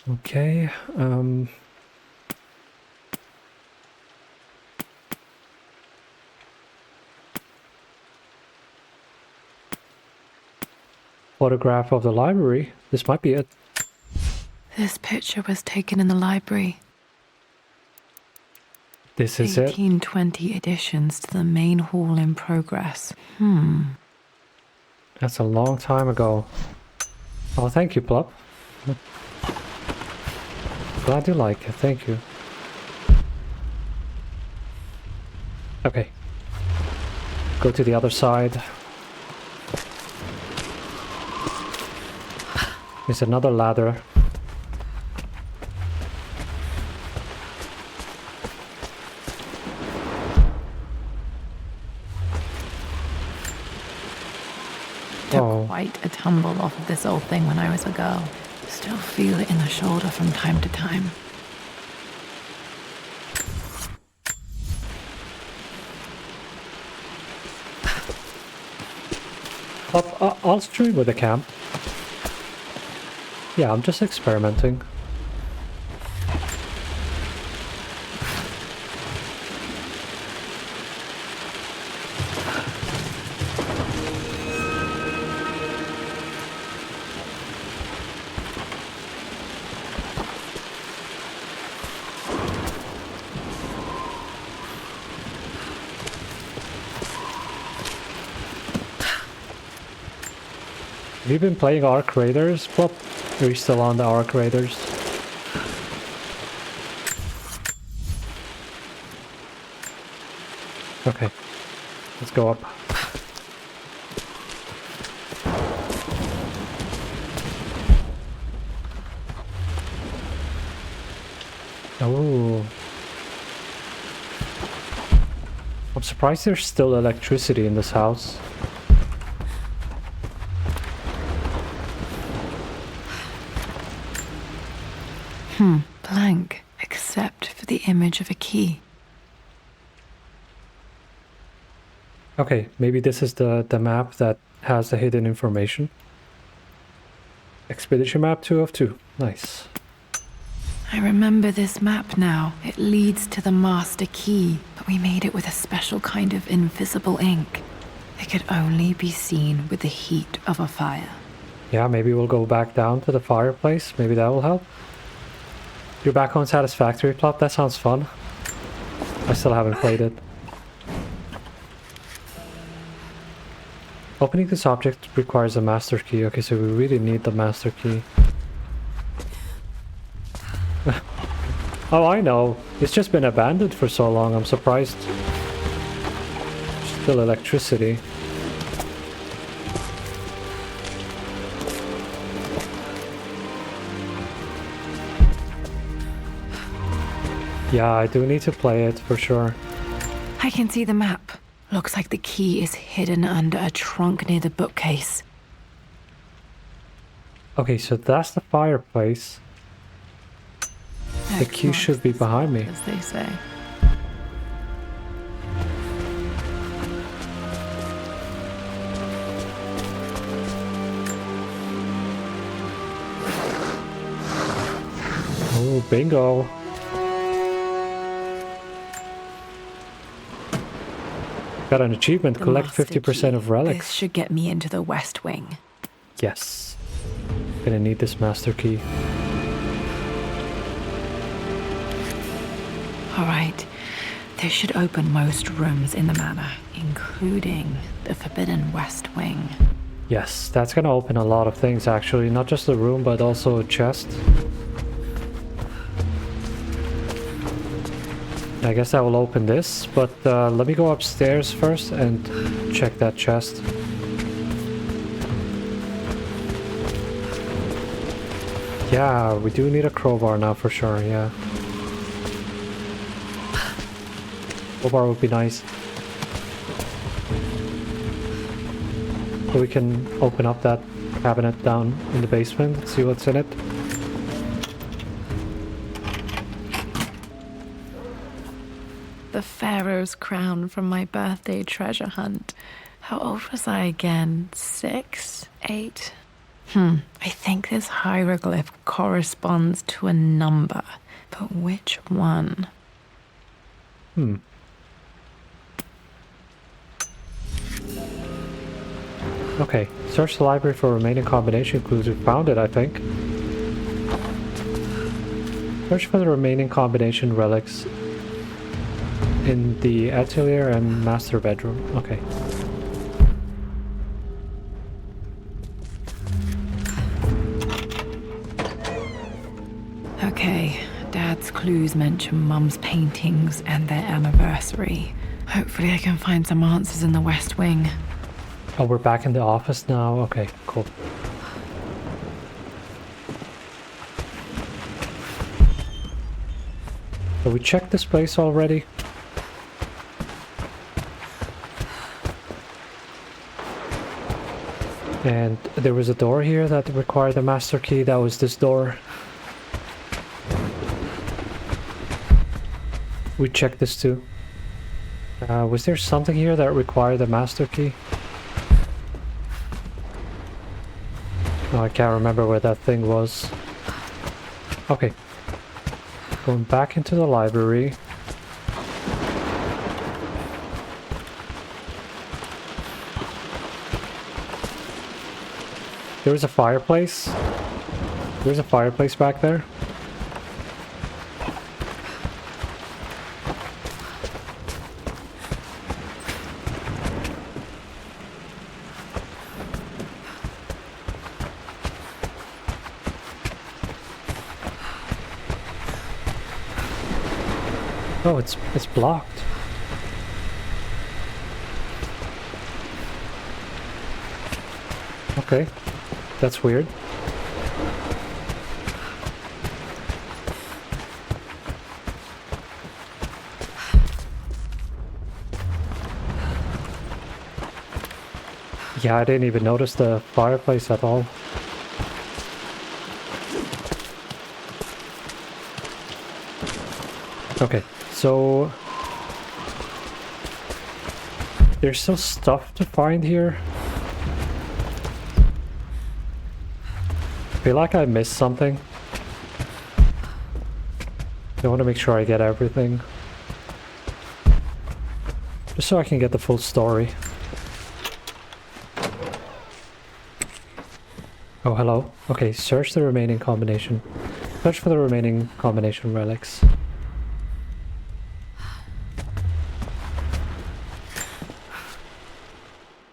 Okay, photograph of the library. This might be it. This picture was taken in the library. This is it. 1820 additions to the main hall in progress. That's a long time ago. Oh, thank you, Plop. Glad you like it. Thank you. Okay. Go to the other side. There's another ladder. Took quite a tumble off of this old thing when I was a girl. Still feel it in the shoulder from time to time. I'll stream with the camp. Yeah, I'm just experimenting. Have you been playing Arc Raiders, Plop? Are you still on the Arc Raiders? Okay, let's go up. Oh. I'm surprised there's still electricity in this house. Blank, except for the image of a key. Okay, maybe this is the map that has the hidden information. Expedition map 2 of 2. Nice. I remember this map now. It leads to the master key, but we made it with a special kind of invisible ink. It could only be seen with the heat of a fire. Yeah, maybe we'll go back down to the fireplace. Maybe that will help. You're back on Satisfactory, Plop? That sounds fun. I still haven't played it. Opening this object requires a master key. Okay, so we really need the master key. Oh, I know. It's just been abandoned for so long. I'm surprised. Still electricity. Yeah, I do need to play it for sure. I can see the map. Looks like the key is hidden under a trunk near the bookcase. Okay, so that's the fireplace. The key should be behind me. As they say. Oh, bingo. Got an achievement, collect 50% of relics. This should get me into the West Wing. Yes. Gonna need this master key. Alright, this should open most rooms in the manor, including the forbidden west wing. Yes, that's gonna open a lot of things actually, not just the room but also a chest. I guess that will open this, but let me go upstairs first and check that chest. Yeah, we do need a crowbar now for sure, yeah. Crowbar would be nice. So we can open up that cabinet down in the basement, see what's in it. The Pharaoh's crown from my birthday treasure hunt. How old was I again? 6? 8? I think this hieroglyph corresponds to a number, but which one? Okay, search the library for remaining combination clues. We found it, I think. Search for the remaining combination relics in the atelier and master bedroom. Okay. Okay, Dad's clues mention Mum's paintings and their anniversary. Hopefully I can find some answers in the West Wing. Oh, we're back in the office now? Okay, cool. So we checked this place already. And there was a door here that required a master key. That was this door. We checked this too. Was there something here that required a master key? Oh, I can't remember where that thing was. Okay. Going back into the library. There was a fireplace. There's a fireplace back there. Oh, it's blocked. Okay, that's weird. Yeah, I didn't even notice the fireplace at all. Okay, so there's still stuff to find here. I feel like I missed something. I want to make sure I get everything. Just so I can get the full story. Oh, hello. Okay, search the remaining combination. Search for the remaining combination relics.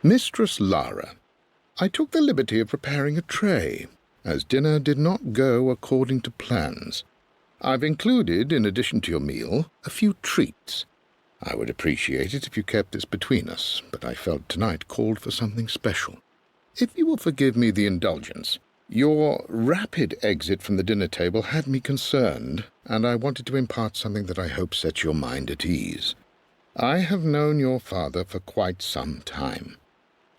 Mistress Lara, I took the liberty of preparing a tray, as dinner did not go according to plans. I've included, in addition to your meal, a few treats. I would appreciate it if you kept this between us, but I felt tonight called for something special. If you will forgive me the indulgence, your rapid exit from the dinner table had me concerned, and I wanted to impart something that I hope sets your mind at ease. I have known your father for quite some time.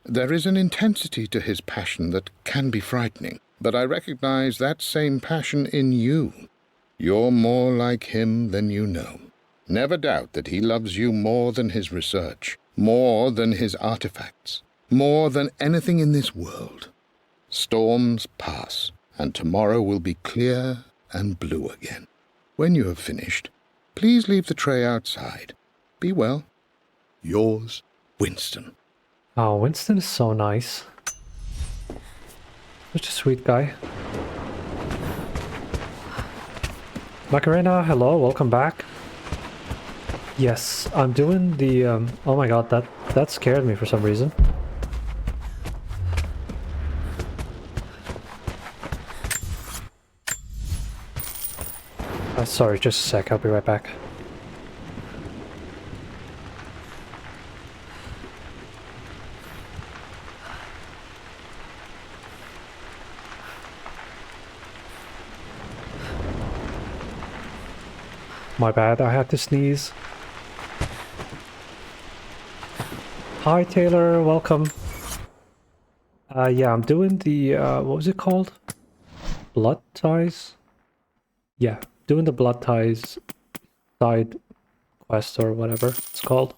There is an intensity to his passion that can be frightening, but I recognize that same passion in you. You're more like him than you know. Never doubt that he loves you more than his research, more than his artifacts, more than anything in this world. Storms pass, and tomorrow will be clear and blue again. When you have finished, please leave the tray outside. Be well. Yours, Winston. Oh, Winston is so nice. Such a sweet guy. Macarena, hello, welcome back. Yes, I'm doing the, oh my god, that scared me for some reason. Sorry, just a sec, I'll be right back. My bad, I had to sneeze. Hi Taylor, welcome. Yeah, I'm doing the, what was it called? Blood ties? Yeah, doing the blood ties side quest or whatever it's called.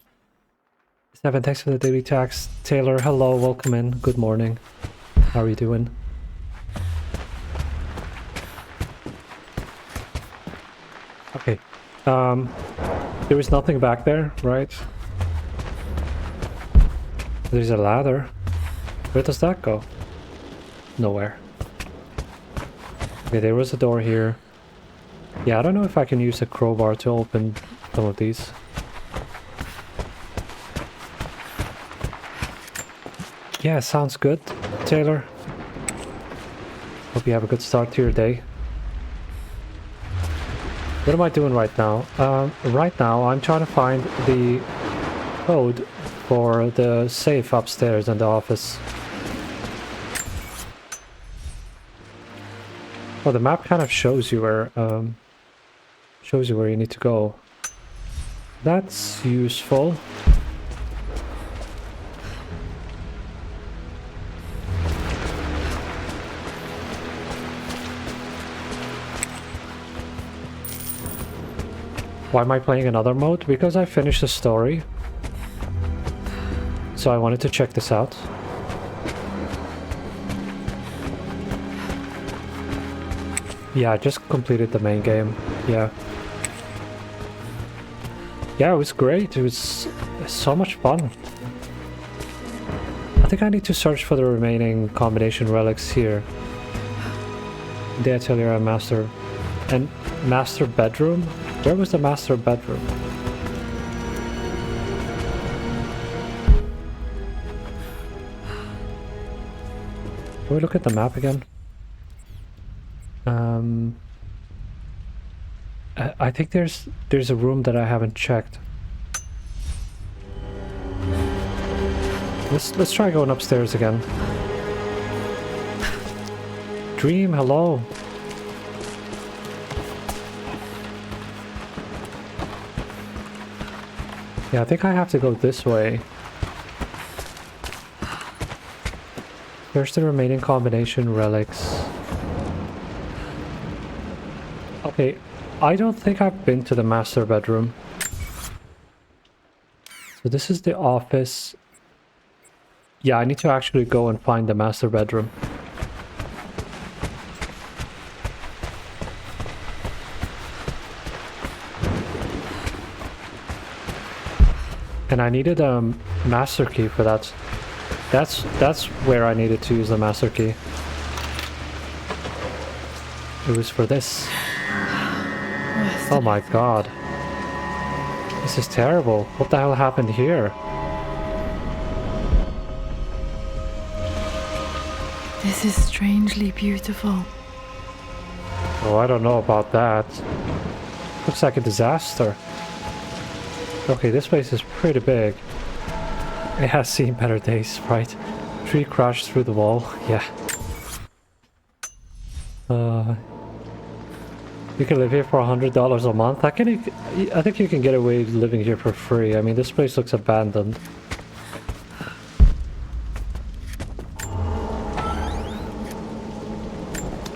7, thanks for the daily tax. Taylor, hello, welcome in. Good morning. How are you doing? Okay. There was nothing back there, right? There's a ladder. Where does that go? Nowhere. Okay, there was a door here. Yeah, I don't know if I can use a crowbar to open some of these. Yeah, sounds good, Taylor. Hope you have a good start to your day. What am I doing right now? Right now I'm trying to find the code for the safe upstairs in the office. Well, the map kind of shows you where you need to go. That's useful. Why am I playing another mode? Because I finished the story. So I wanted to check this out. Yeah, I just completed the main game. Yeah. Yeah, it was great. It was so much fun. I think I need to search for the remaining combination relics here. The atelier and master bedroom? Where was the master bedroom? Can we look at the map again? I think there's a room that I haven't checked. Let's try going upstairs again. Dream, hello. Yeah, I think I have to go this way. There's the remaining combination relics. Okay, I don't think I've been to the master bedroom. So this is the office. Yeah, I need to actually go and find the master bedroom. And I needed a master key for that. That's where I needed to use the master key. It was for this. Oh my god. This is terrible. What the hell happened here? This is strangely beautiful. Oh, I don't know about that. Looks like a disaster. Okay, this place is pretty big. It has seen better days, right? Tree crashed through the wall. Yeah. You can live here for $100 a month. I think you can get away living here for free. I mean, this place looks abandoned.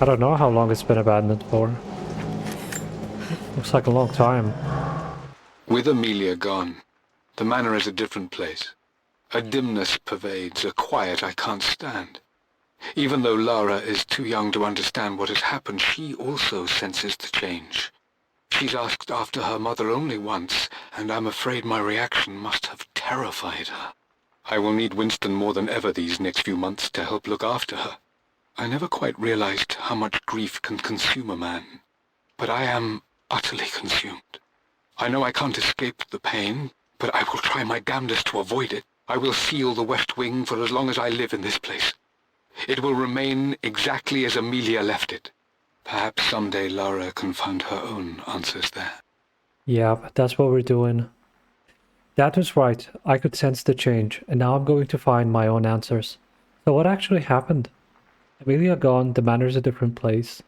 I don't know how long it's been abandoned for. Looks like a long time. With Amelia gone, the manor is a different place. A dimness pervades, a quiet I can't stand. Even though Lara is too young to understand what has happened, she also senses the change. She's asked after her mother only once, and I'm afraid my reaction must have terrified her. I will need Winston more than ever these next few months to help look after her. I never quite realized how much grief can consume a man, but I am utterly consumed. I know I can't escape the pain, but I will try my damnedest to avoid it. I will seal the West Wing for as long as I live in this place. It will remain exactly as Amelia left it. Perhaps someday Lara can find her own answers there. Yeah, that's what we're doing. Dad was right. I could sense the change, and now I'm going to find my own answers. So what actually happened? Amelia gone, the manor's a different place.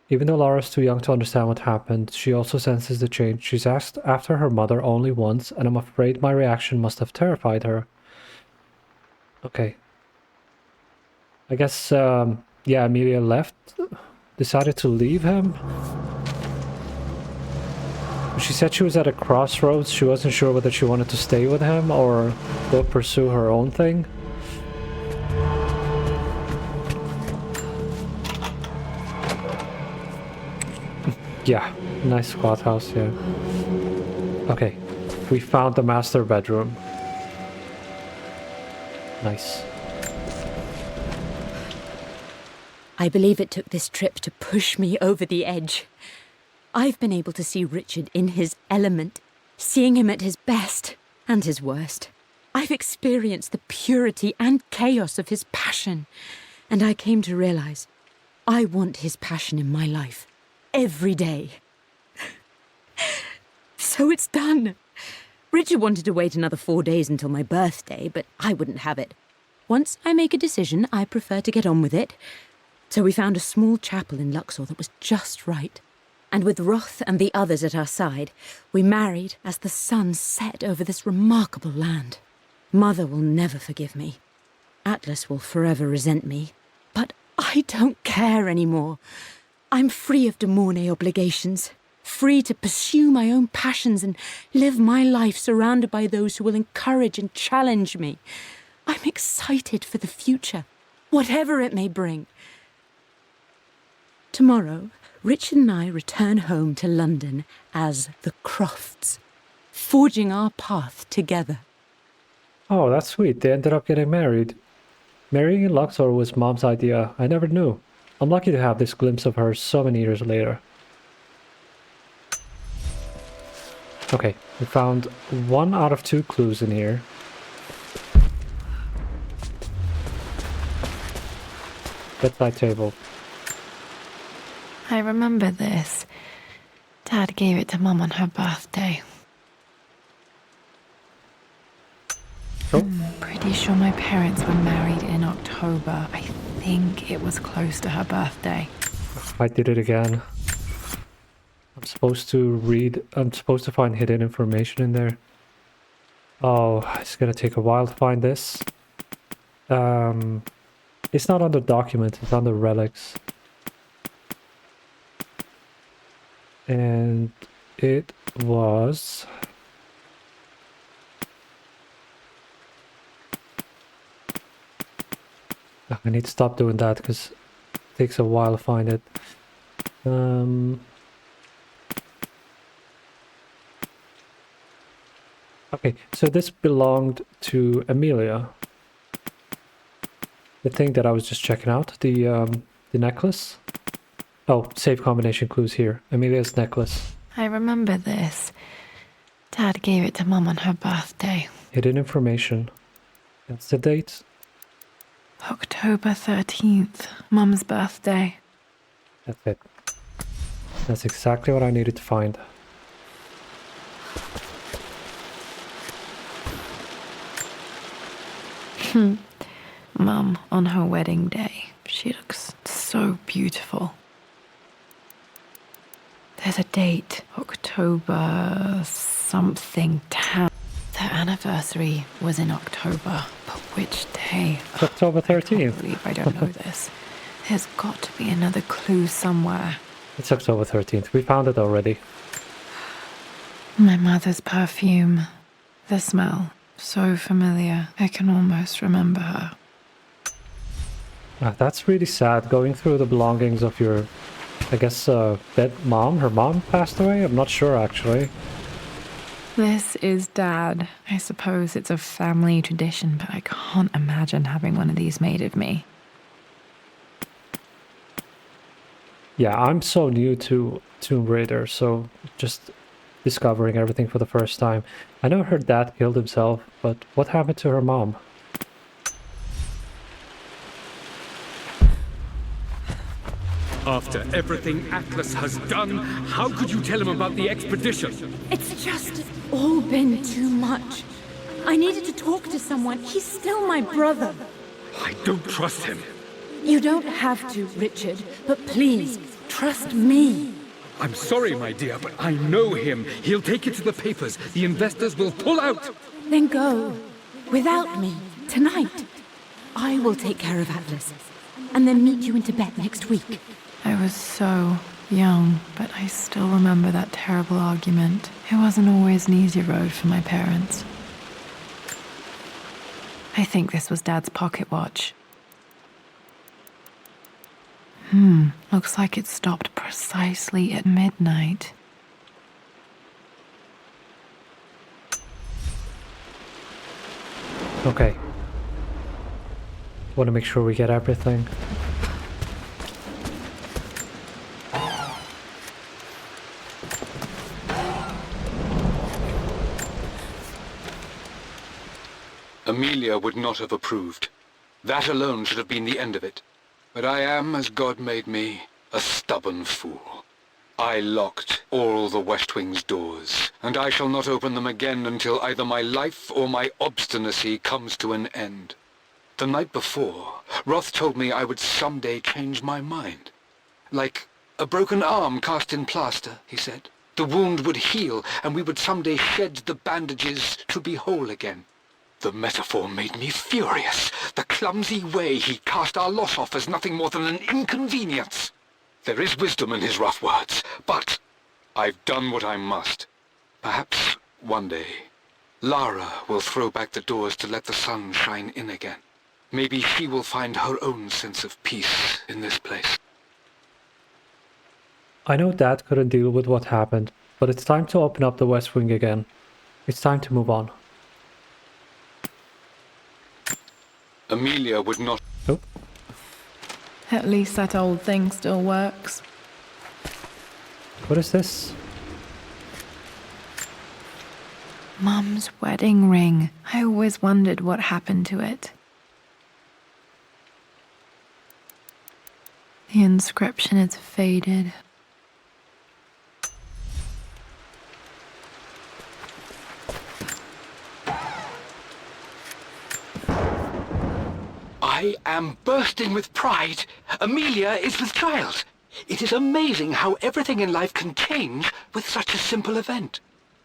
Even though Lara's too young to understand what happened, she also senses the change. She's asked after her mother only once, and I'm afraid my reaction must have terrified her. Okay. I guess, yeah, Amelia left, decided to leave him. She said she was at a crossroads. She wasn't sure whether she wanted to stay with him or go pursue her own thing. Yeah, nice squat house, yeah. Okay, we found the master bedroom. Nice. I believe it took this trip to push me over the edge. I've been able to see Richard in his element, seeing him at his best and his worst. I've experienced the purity and chaos of his passion, and I came to realize I want his passion in my life every day. So it's done. Richard wanted to wait another 4 days until my birthday, but I wouldn't have it. Once I make a decision, I prefer to get on with it. So we found a small chapel in Luxor that was just right. And with Roth and the others at our side, we married as the sun set over this remarkable land. Mother will never forgive me. Atlas will forever resent me. But I don't care anymore. I'm free of de Mornay obligations, free to pursue my own passions and live my life surrounded by those who will encourage and challenge me. I'm excited for the future, whatever it may bring. Tomorrow, Richard and I return home to London as the Crofts, forging our path together. Oh, that's sweet. They ended up getting married. Marrying in Luxor was Mom's idea. I never knew. I'm lucky to have this glimpse of her so many years later. Okay, we found 1 out of 2 clues in here. Bedside table. I remember this. Dad gave it to Mum on her birthday. Oh. Pretty sure my parents were married in October. I think it was close to her birthday. I did it again. I'm supposed to find hidden information in there. Oh, it's gonna take a while to find this. It's not under document, it's under relics. And it was... I need to stop doing that because it takes a while to find it. Okay, so this belonged to Amelia. The thing that I was just checking out, the necklace. Oh, save combination clues here. Amelia's necklace. I remember this. Dad gave it to Mum on her birthday. Hidden information. That's the date. October 13th, Mum's birthday. That's it. That's exactly what I needed to find. Mum, on her wedding day, she looks so beautiful. There's a date, October something 10. Their anniversary was in October, but which day? It's October 13th. I can't believe I don't know this. There's got to be another clue somewhere. It's October 13th. We found it already. My mother's perfume. The smell. So familiar. I can almost remember her. That's really sad, going through the belongings of your, I guess, dead mom. Her mom passed away? I'm not sure, actually. This is Dad. I suppose it's a family tradition, but I can't imagine having one of these made of me. Yeah, I'm so new to Tomb Raider, so just discovering everything for the first time. I know her dad killed himself, but what happened to her mom? After everything Atlas has done, how could you tell him about the expedition? It's just all been too much. I needed to talk to someone. He's still my brother. I don't trust him. You don't have to, Richard, but please, trust me. I'm sorry, my dear, but I know him. He'll take it to the papers. The investors will pull out. Then go. Without me. Tonight. I will take care of Atlas. And then meet you in Tibet next week. I was so young, but I still remember that terrible argument. It wasn't always an easy road for my parents. I think this was Dad's pocket watch. Looks like it stopped precisely at midnight. Okay. Want to make sure we get everything. Amelia would not have approved. That alone should have been the end of it. But I am, as God made me, a stubborn fool. I locked all the West Wing's doors, and I shall not open them again until either my life or my obstinacy comes to an end. The night before, Roth told me I would someday change my mind. Like a broken arm cast in plaster, he said. The wound would heal, and we would someday shed the bandages to be whole again. The metaphor made me furious. The clumsy way he cast our loss off as nothing more than an inconvenience. There is wisdom in his rough words, but I've done what I must. Perhaps one day, Lara will throw back the doors to let the sun shine in again. Maybe she will find her own sense of peace in this place. I know Dad couldn't deal with what happened, but it's time to open up the West Wing again. It's time to move on. Amelia would not... Oh. At least that old thing still works. What is this? Mum's wedding ring. I always wondered what happened to it. The inscription is faded. I am bursting with pride. Amelia is with child. It is amazing how everything in life can change with such a simple event.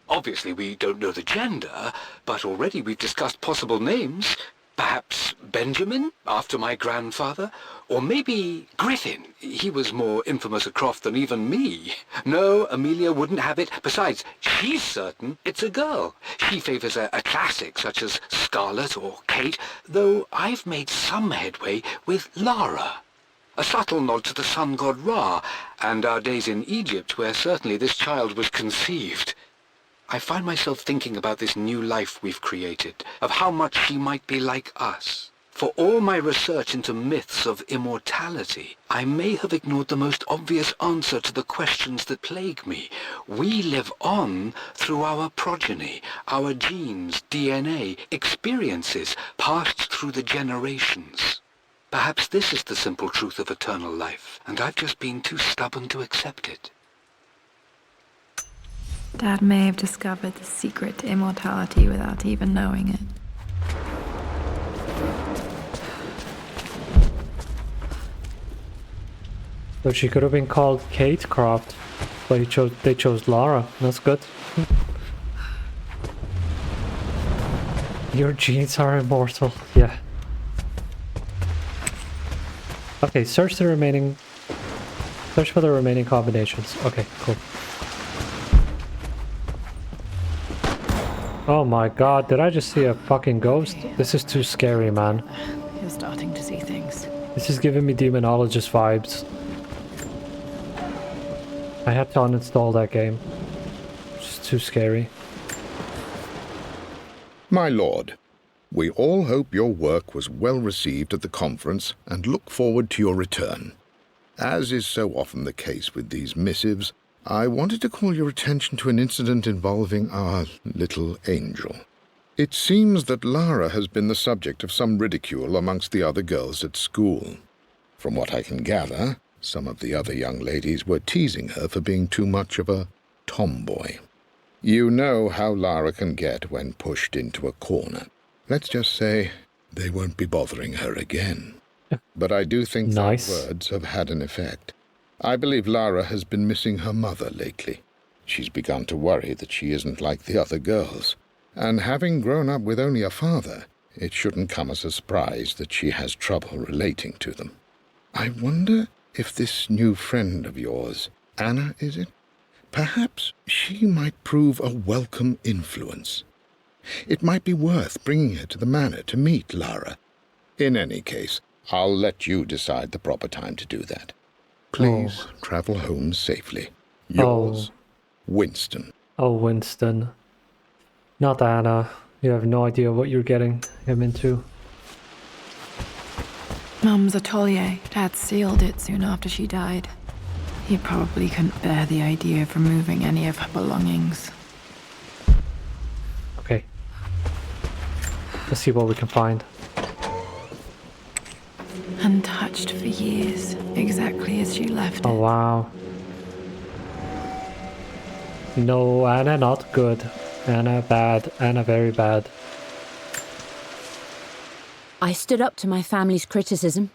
Obviously, we don't know the gender, but already we've discussed possible names. Perhaps Benjamin, after my grandfather, or maybe Griffin. He was more infamous at Croft than even me. No, Amelia wouldn't have it. Besides, she's certain it's a girl. She favors a classic such as Scarlet or Kate, though I've made some headway with Lara. A subtle nod to the sun god Ra, and our days in Egypt, where certainly this child was conceived. I find myself thinking about this new life we've created, of how much she might be like us. For all my research into myths of immortality, I may have ignored the most obvious answer to the questions that plague me. We live on through our progeny, our genes, DNA, experiences passed through the generations. Perhaps this is the simple truth of eternal life, and I've just been too stubborn to accept it. Dad may have discovered the secret to immortality without even knowing it. So she could have been called Kate Croft, but they chose Lara. That's good. Your genes are immortal. Yeah. Okay, search for the remaining combinations. Okay, cool. Oh my god, did I just see a fucking ghost? This is too scary, man. You're starting to see things. This is giving me demonologist vibes. I had to uninstall that game. It's just too scary. My lord, we all hope your work was well received at the conference and look forward to your return. As is so often the case with these missives, I wanted to call your attention to an incident involving our little angel. It seems that Lara has been the subject of some ridicule amongst the other girls at school. From what I can gather, some of the other young ladies were teasing her for being too much of a tomboy. You know how Lara can get when pushed into a corner. Let's just say they won't be bothering her again. But I do think Nice. those words have had an effect. I believe Lara has been missing her mother lately. She's begun to worry that she isn't like the other girls. And having grown up with only a father, it shouldn't come as a surprise that she has trouble relating to them. I wonder if this new friend of yours, Anna, is it? Perhaps she might prove a welcome influence. It might be worth bringing her to the manor to meet Lara. In any case, I'll let you decide the proper time to do that. Please travel home safely. Yours, Winston. Oh, Winston. Not Anna. You have no idea what you're getting him into. Mum's atelier. Dad sealed it soon after she died. He probably couldn't bear the idea of removing any of her belongings. Okay. Let's see what we can find. Untouched for years, exactly as she left Oh, it. wow. No, Anna not good. Anna bad. Anna very bad. I stood up to my family's criticism,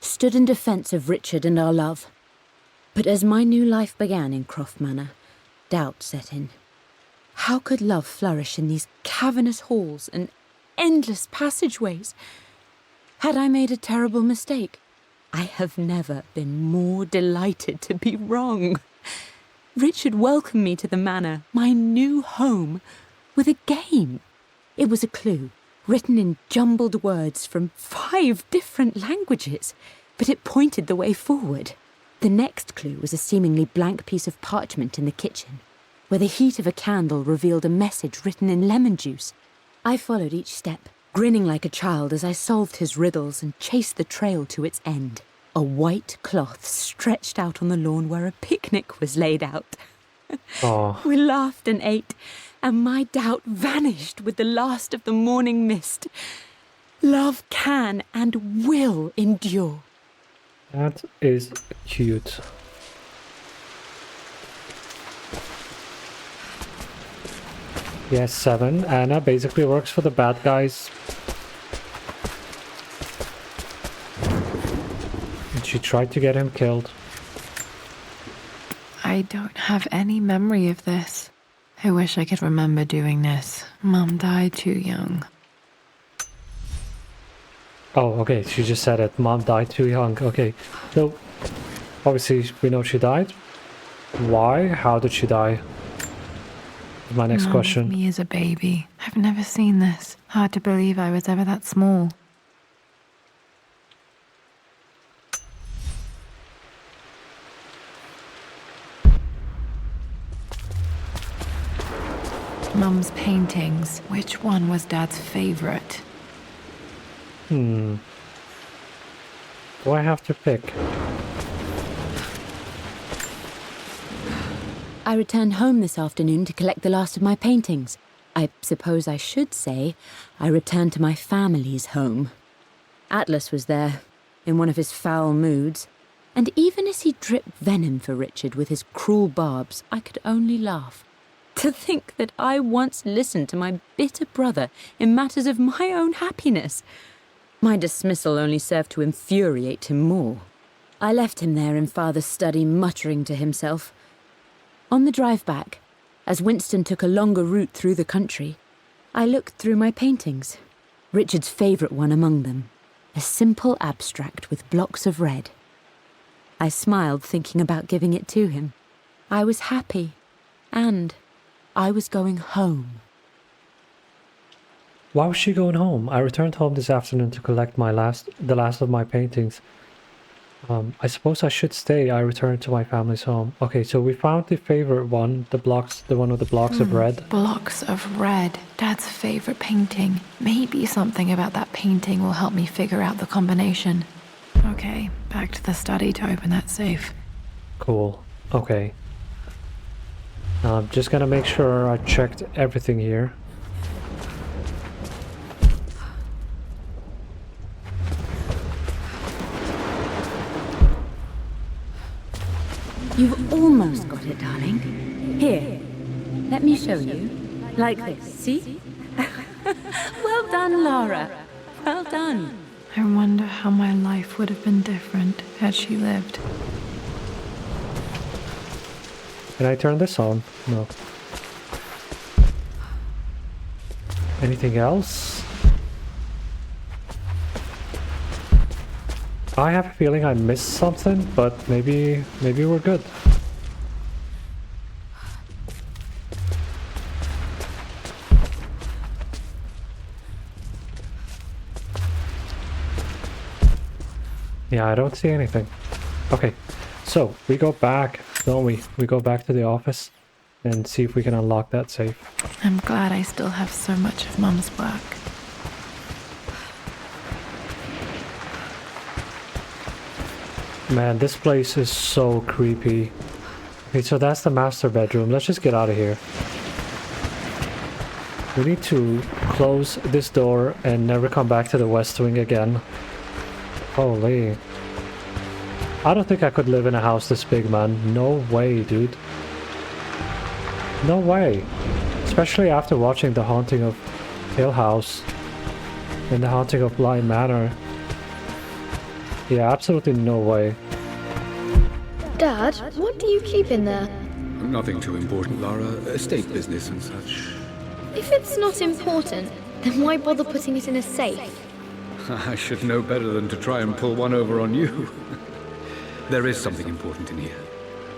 stood in defence of Richard and our love. But as my new life began in Croft Manor, doubt set in. How could love flourish in these cavernous halls and endless passageways? Had I made a terrible mistake? I have never been more delighted to be wrong. Richard welcomed me to the manor, my new home, with a game. It was a clue, written in jumbled words from 5 different languages, but it pointed the way forward. The next clue was a seemingly blank piece of parchment in the kitchen, where the heat of a candle revealed a message written in lemon juice. I followed each step, grinning like a child as I solved his riddles and chased the trail to its end. A white cloth stretched out on the lawn where a picnic was laid out. Oh, We laughed and ate, and my doubt vanished with the last of the morning mist. Love can and will endure. that is cute. Yes, 7. Anna basically works for the bad guys. And she tried to get him killed. I don't have any memory of this. I wish I could remember doing this. Mum died too young. Oh, okay, she just said it. Mom died too young. Okay, so obviously we know she died. Why? How did she die? Is my next Mum question. with me as a baby. I've never seen this. Hard to believe I was ever that small. Mum's paintings. Which one was Dad's favorite? Do I have to pick? I returned home this afternoon to collect the last of my paintings. I suppose I should say I returned to my family's home. Atlas was there, in one of his foul moods, and even as he dripped venom for Richard with his cruel barbs, I could only laugh. To think that I once listened to my bitter brother in matters of my own happiness. My dismissal only served to infuriate him more. I left him there in Father's study, muttering to himself. On the drive back, as Winston took a longer route through the country, I looked through my paintings, Richard's favourite one among them, a simple abstract with blocks of red. I smiled, thinking about giving it to him. I was happy, and I was going home. Why was she going home? I returned home this afternoon to collect the last of my paintings. I suppose I should stay. I returned to my family's home. Okay, so we found the favorite one, the one with the blocks of red. Blocks of red. Dad's favorite painting. Maybe something about that painting will help me figure out the combination. Okay, back to the study to open that safe. Cool. Okay. Now I'm just gonna make sure I checked everything here. You've almost got it, darling. Here, let me show you. Like this, see? Well done, Lara. Well done. I wonder how my life would have been different had she lived. Can I turn this on? No. Anything else? I have a feeling I missed something, but maybe we're good. Yeah, I don't see anything. Okay, so we go back, don't we? We go back to the office and see if we can unlock that safe. I'm glad I still have so much of Mum's work. Man, this place is so creepy. Okay, so that's the master bedroom. Let's just get out of here. We need to close this door and never come back to the West Wing again. Holy. I don't think I could live in a house this big, man. No way, dude. No way. Especially after watching The Haunting of Hill House and The Haunting of Bly Manor. Yeah, absolutely no way. Dad, what do you keep in there? Nothing too important, Lara. Estate business and such. If it's not important, then why bother putting it in a safe? I should know better than to try and pull one over on you. There is something important in here.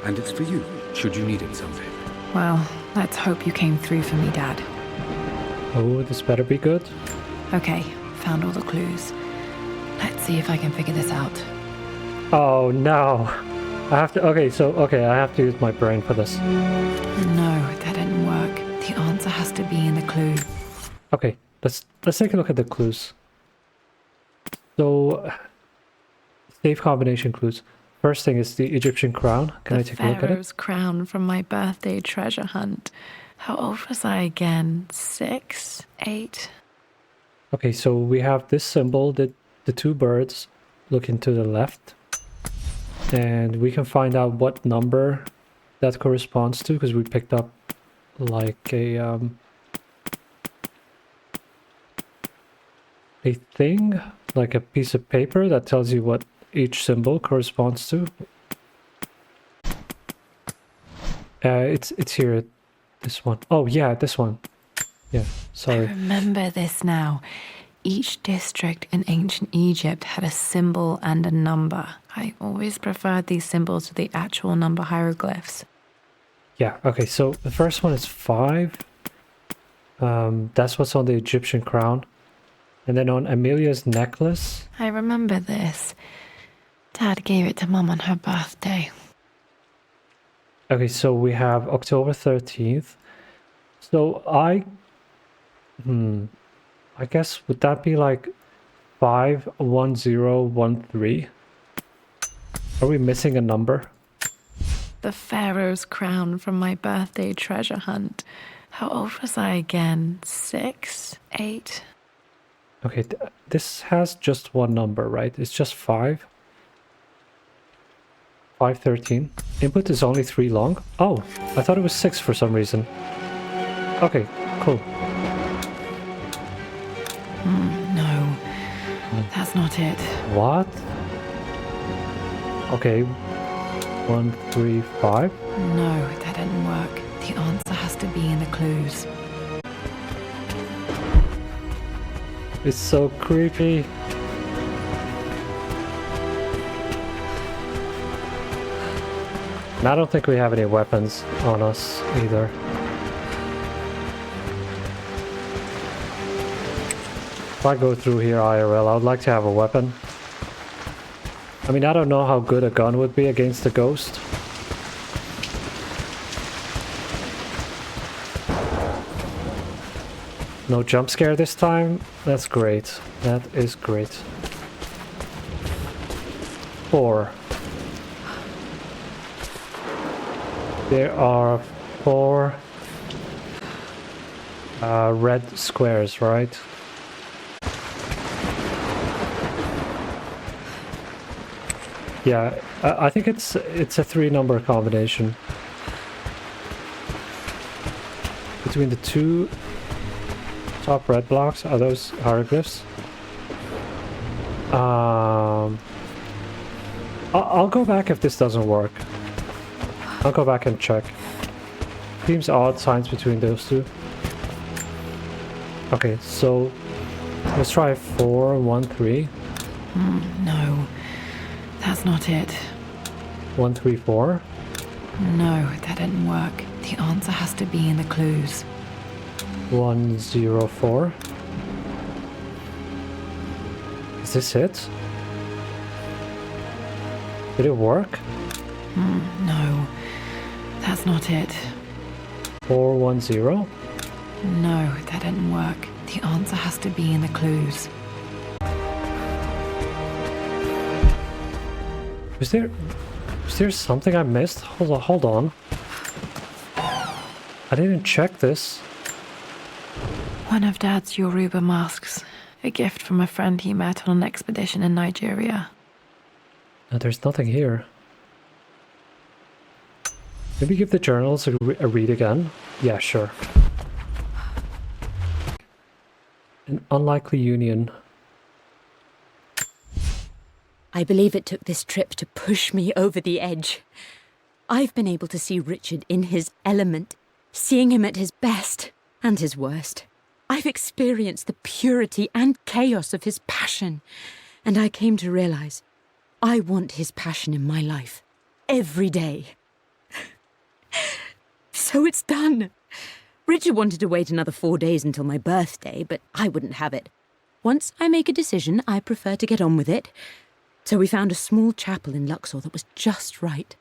And it's for you, should you need it someday. Well, let's hope you came through for me, Dad. Oh, this better be good. Okay, found all the clues. Let's see if I can figure this out. Oh no. I have to, okay, I have to use my brain for this. No, that didn't work. The answer has to be in the clue. Okay, let's take a look at the clues. So, safe combination clues. First thing is the Egyptian crown. Can I take a look at it? The Pharaoh's crown from my birthday treasure hunt. How old was I again? 6? 8? Okay, so we have this symbol, the two birds looking to the left. And we can find out what number that corresponds to, because we picked up like a thing, like a piece of paper that tells you what each symbol corresponds to. It's here, this one. Oh yeah, this one. Yeah, sorry. I remember this now. Each district in ancient Egypt had a symbol and a number. I always preferred these symbols to the actual number hieroglyphs. Yeah, okay, so the first one is 5. That's what's on the Egyptian crown. And then on Amelia's necklace. I remember this. Dad gave it to Mum on her birthday. Okay, so we have October 13th. So I guess, would that be like 51013? Are we missing a number? The Pharaoh's crown from my birthday treasure hunt. How old was I again? 6? 8? Okay, this has just one number, right? It's just 5. 513. Input is only 3 long. Oh, I thought it was 6 for some reason. Okay, cool. No, that's not it. What? Okay. 1, 3, 5. No, that didn't work. The answer has to be in the clues. It's so creepy. And I don't think we have any weapons on us either. If I go through here IRL, I would like to have a weapon. I mean, I don't know how good a gun would be against the ghost. No jump scare this time? That's great. That is great. 4. There are 4 red squares, right? Yeah, I think it's a 3-number combination between the 2 top red blocks. Are those hieroglyphs? I'll go back if this doesn't work. I'll go back and check. Seems odd signs between those two. Okay, so let's try 4, 1, 3. No, that's not it. 1, 3, 4. No, that didn't work. The answer has to be in the clues. 1, 0, 4. Is this it? Did it work? No, that's not it. 4, 1, 0. No, that didn't work. The answer has to be in the clues. Was there something I missed? Hold on. I didn't check this. One of Dad's Yoruba masks. A gift from a friend he met on an expedition in Nigeria. No, there's nothing here. Maybe give the journals a read again? Yeah, sure. An unlikely union. I believe it took this trip to push me over the edge. I've been able to see Richard in his element, seeing him at his best and his worst. I've experienced the purity and chaos of his passion, and I came to realize I want his passion in my life every day. So it's done. Richard wanted to wait another 4 days until my birthday, but I wouldn't have it. Once I make a decision, I prefer to get on with it. So we found a small chapel in Luxor that was just right.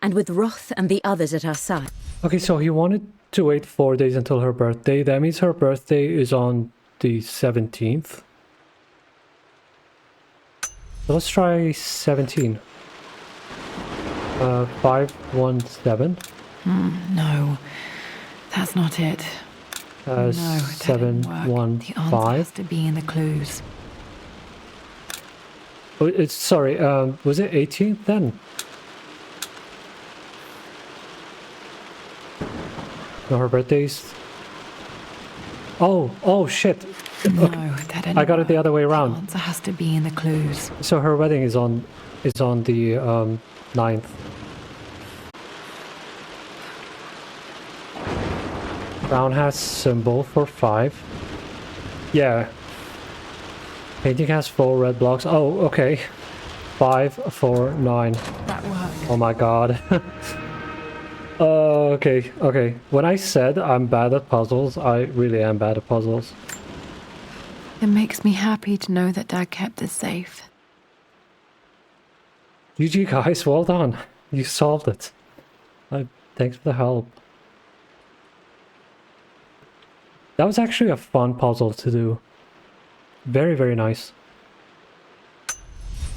And with Roth and the others at our side... Okay, so he wanted to wait 4 days until her birthday. That means her birthday is on the 17th. Let's try 17. 517. No, that's not it. No, that didn't work. The answer has to be in the clues. Oh, sorry, was it 18th then? No, her birthday's... Oh shit. No, that didn't I got it the other way The around. answer has to be in the clues. So her wedding is on the 9th. Brown has symbol for 5. Yeah. Painting has 4 red blocks. Oh, okay. 5, 4, 9. That worked. Oh my god. Okay. When I said I'm bad at puzzles, I really am bad at puzzles. It makes me happy to know that Dad kept this safe. GG guys, well done. You solved it. Thanks for the help. That was actually a fun puzzle to do. Very, very nice.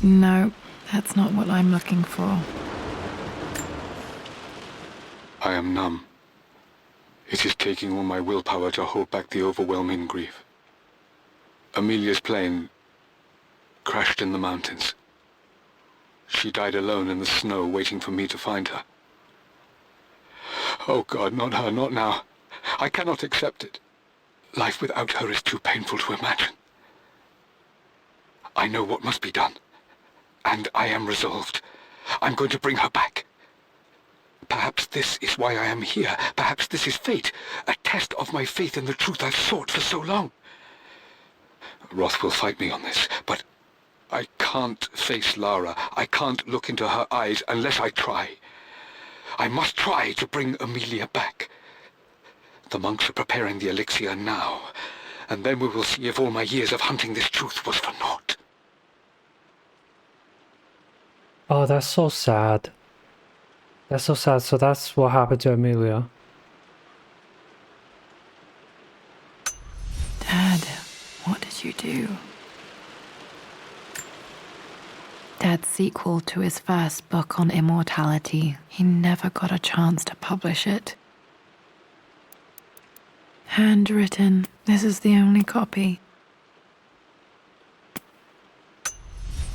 No, that's not what I'm looking for. I am numb. It is taking all my willpower to hold back the overwhelming grief. Amelia's plane crashed in the mountains. She died alone in the snow, waiting for me to find her. Oh God, not her, not now. I cannot accept it. Life without her is too painful to imagine. I know what must be done, and I am resolved. I'm going to bring her back. Perhaps this is why I am here. Perhaps this is fate, a test of my faith in the truth I've sought for so long. Roth will fight me on this, but I can't face Lara. I can't look into her eyes unless I try. I must try to bring Amelia back. The monks are preparing the elixir now, and then we will see if all my years of hunting this truth was for naught. Oh, that's so sad. That's so sad. So that's what happened to Amelia. Dad, what did you do? Dad, dead sequel to his first book on immortality. He never got a chance to publish it. Handwritten. This is the only copy.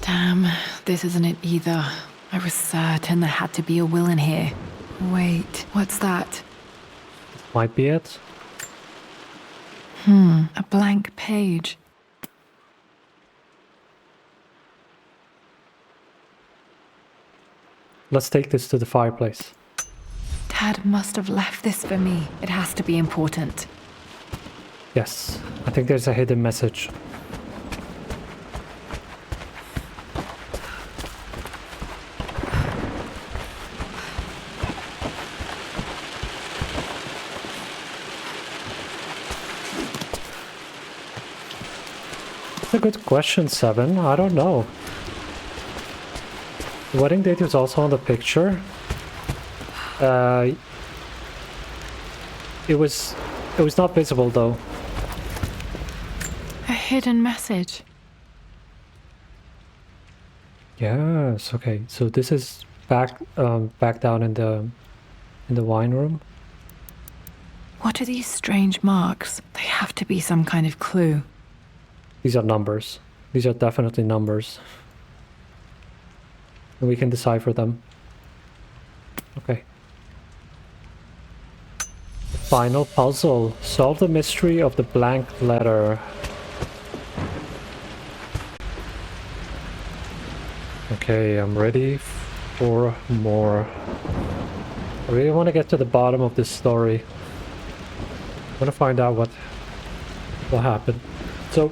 Damn, this isn't it either. I was certain there had to be a will in here. Wait, what's that? Might be it. A blank page. Let's take this to the fireplace. Dad must have left this for me. It has to be important. Yes, I think there's a hidden message. That's a good question, Seven. I don't know. The wedding date was also on the picture. It was not visible though. A hidden message. Yes, okay. So this is back down in the wine room. What are these strange marks? They have to be some kind of clue. These are numbers. These are definitely numbers. And we can decipher them. Okay. Final puzzle. Solve the mystery of the blank letter. Okay, I'm ready for more. I really want to get to the bottom of this story. I want to find out what happened. So,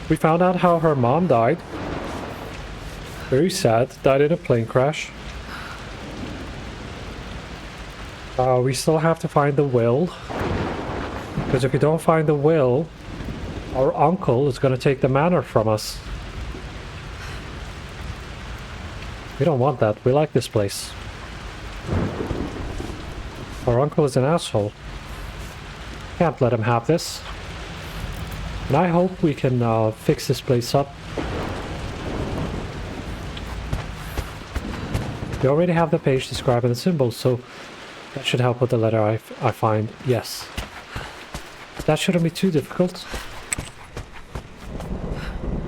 we found out how her mom died. Very sad. Died in a plane crash. We still have to find the will. Because if we don't find the will, our uncle is going to take the manor from us. We don't want that. We like this place. Our uncle is an asshole. Can't let him have this. And I hope we can fix this place up. We already have the page describing the symbols, so that should help with the letter I find. Yes. That shouldn't be too difficult.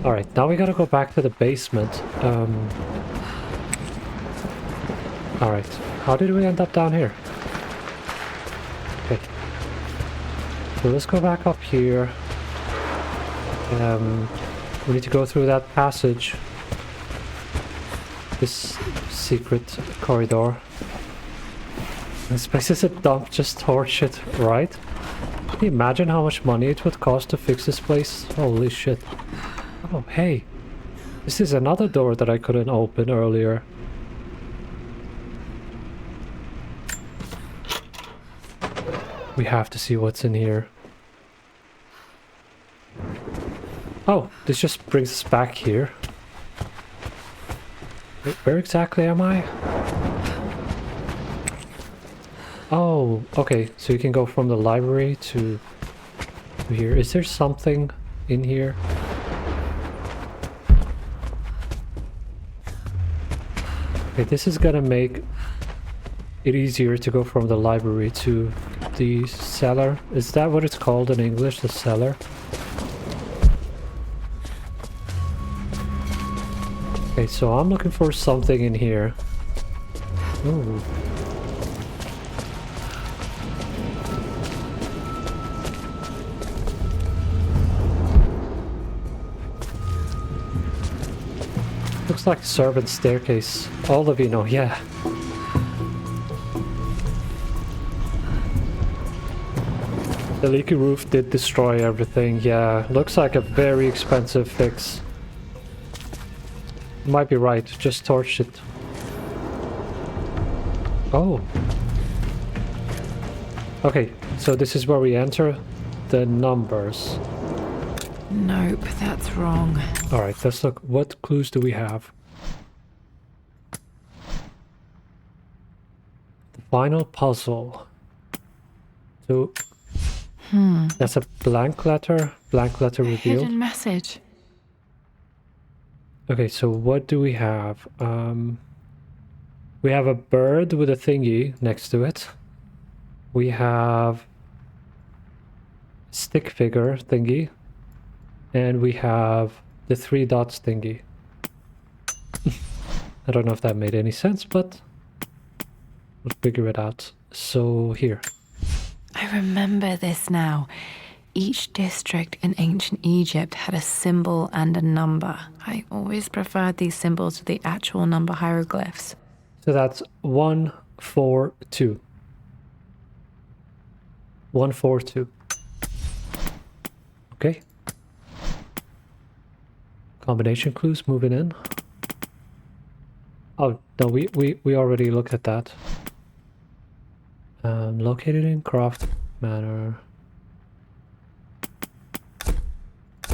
Alright, now we gotta go back to the basement. Alright, how did we end up down here? Okay. So let's go back up here. We need to go through that passage. This secret corridor. This place is a dump, just torch it, right? Can you imagine how much money it would cost to fix this place? Holy shit. Oh, hey. This is another door that I couldn't open earlier. We have to see what's in here. Oh, this just brings us back here. Wait, where exactly am I? Oh, okay, so you can go from the library to here. Is there something in here? Okay, this is gonna make it easier to go from the library to the cellar. Is that what it's called in English, the cellar? Okay, so I'm looking for something in here. Ooh. Looks like a servant staircase. All of you know, yeah. The leaky roof did destroy everything, yeah. Looks like a very expensive fix. Might be right, just torched it. Oh. Okay, so this is where we enter the numbers. Nope, that's wrong. Alright, let's look. What clues do we have? The final puzzle. So, that's a blank letter revealed. Hidden message. Okay, so what do we have? We have a bird with a thingy next to it. We have stick figure thingy. And we have the 3 dots thingy. I don't know if that made any sense, but we'll figure it out. So here. I remember this now. Each district in ancient Egypt had a symbol and a number. I always preferred these symbols to the actual number hieroglyphs. So that's 1, 4, 2. 1, 4, 2. Okay. Combination clues moving in. Oh, no, we already looked at that. Located in Croft Manor.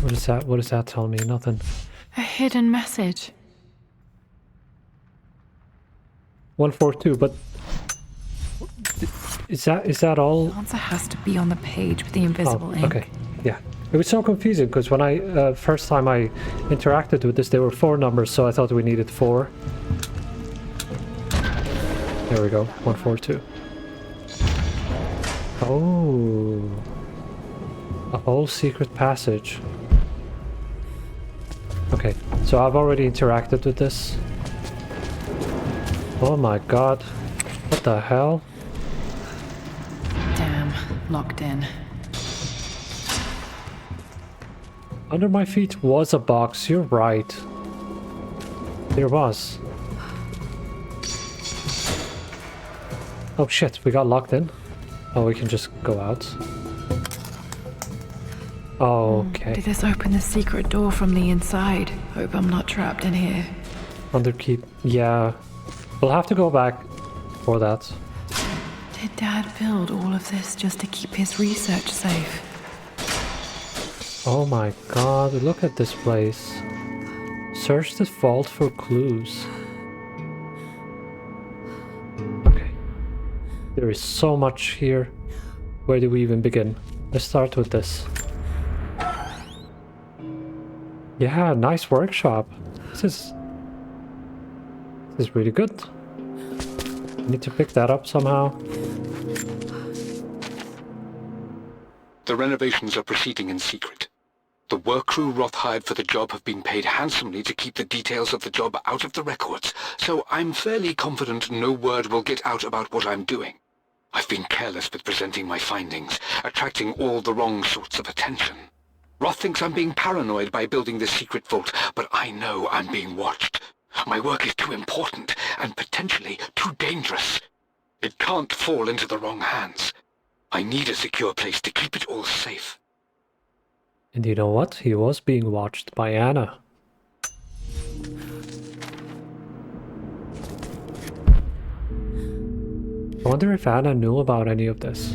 What is that? What does that tell me? Nothing. A hidden message. 142, but is that all? The answer has to be on the page with the invisible ink. Okay, yeah. It was so confusing because when I first time I interacted with this, there were 4 numbers, so I thought we needed 4. There we go, 142. Oh, a whole secret passage. Okay, so I've already interacted with this. Oh my god, what the hell? Damn, locked in. Under my feet was a box, you're right. There was. Oh shit, we got locked in. Oh, we can just go out. Okay. Did this open the secret door from the inside? Hope I'm not trapped in here. Underkeep. Yeah. We'll have to go back for that. Did Dad build all of this just to keep his research safe? Oh my god, look at this place. Search the vault for clues. Okay. There is so much here. Where do we even begin? Let's start with this. Yeah, nice workshop. This is really good. Need to pick that up somehow. The renovations are proceeding in secret. The work crew Roth hired for the job have been paid handsomely to keep the details of the job out of the records, so I'm fairly confident no word will get out about what I'm doing. I've been careless with presenting my findings, attracting all the wrong sorts of attention. Roth thinks I'm being paranoid by building this secret vault, but I know I'm being watched. My work is too important and potentially too dangerous. It can't fall into the wrong hands. I need a secure place to keep it all safe. And you know what? He was being watched by Anna. I wonder if Anna knew about any of this.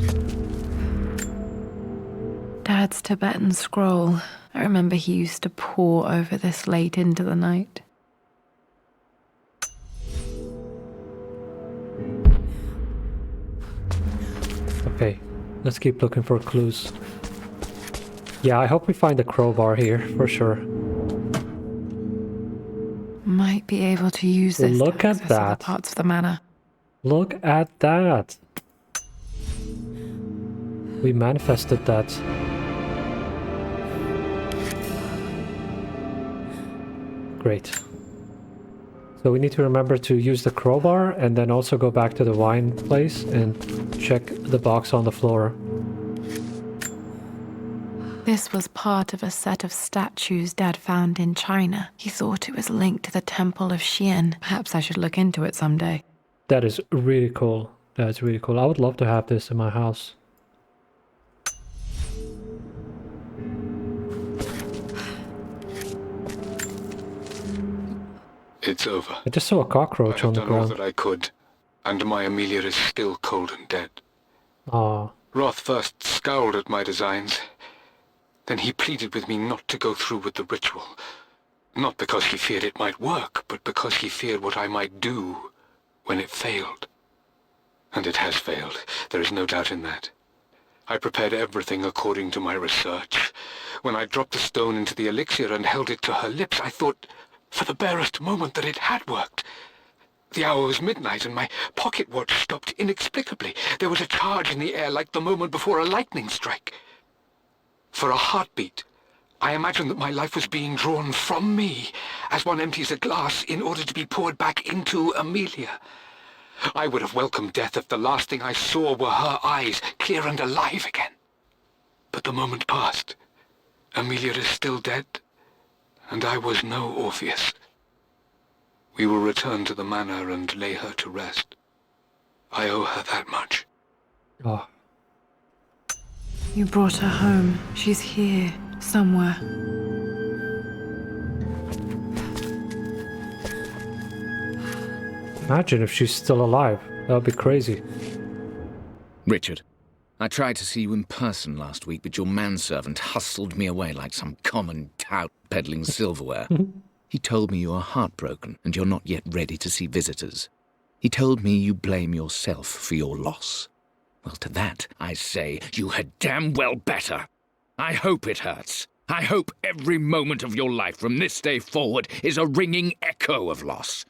Dad's Tibetan scroll. I remember he used to pore over this late into the night. Okay, let's keep looking for clues. Yeah, I hope we find a crowbar here, for sure. Might be able to use this Look to at access other that. parts of the manor. Look at that! We manifested that. Great. So we need to remember to use the crowbar and then also go back to the wine place and check the box on the floor. This was part of a set of statues Dad found in China. He thought it was linked to the Temple of Xian. Perhaps I should look into it someday. That is really cool. That's really cool. I would love to have this in my house. It's over. I just saw a cockroach I on have the done all ground. that I could, and my Amelia is still cold and dead. Ah, Roth first scowled at my designs. Then he pleaded with me not to go through with the ritual. Not because he feared it might work, but because he feared what I might do when it failed. And it has failed. There is no doubt in that. I prepared everything according to my research. When I dropped the stone into the elixir and held it to her lips, I thought, for the barest moment that it had worked. The hour was midnight, and my pocket watch stopped inexplicably. There was a charge in the air like the moment before a lightning strike. For a heartbeat, I imagined that my life was being drawn from me, as one empties a glass in order to be poured back into Amelia. I would have welcomed death if the last thing I saw were her eyes, clear and alive again. But the moment passed. Amelia is still dead, and I was no Orpheus. We will return to the manor and lay her to rest. I owe her that much. Oh, You brought her home. She's here, somewhere. imagine if she's still alive. That would be crazy. Richard, I tried to see you in person last week, but your manservant hustled me away like some common tout peddling silverware. He told me you are heartbroken and you're not yet ready to see visitors. He told me you blame yourself for your loss. Well, to that, I say you had damn well better. I hope it hurts. I hope every moment of your life from this day forward is a ringing echo of loss.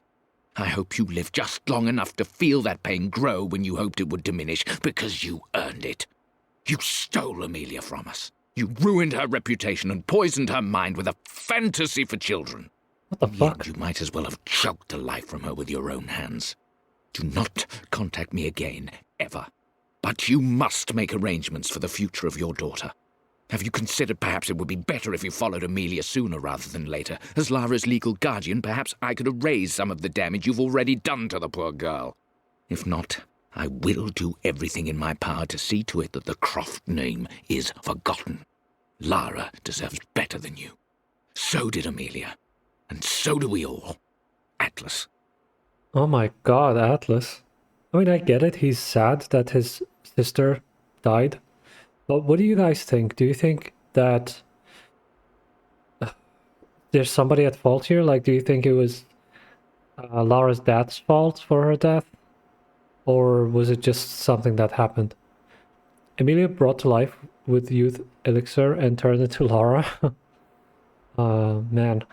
I hope you live just long enough to feel that pain grow when you hoped it would diminish, because you earned it. You stole Amelia from us. You ruined her reputation and poisoned her mind with a fantasy for children. What the fuck? Yet you might as well have choked the life from her with your own hands. Do not contact me again, ever. But you must make arrangements for the future of your daughter. Have you considered perhaps it would be better if you followed Amelia sooner rather than later? As Lara's legal guardian, perhaps I could erase some of the damage you've already done to the poor girl. If not, I will do everything in my power to see to it that the Croft name is forgotten. Lara deserves better than you. So did Amelia. And so do we all. Atlas. Oh my god, Atlas. I mean, I get it. He's sad that his sister died. But what do you guys think? Do you think that there's somebody at fault here? Like, do you think it was Lara's dad's fault for her death? Or was it just something that happened? Amelia brought to life with youth elixir and turned into Lara. Man.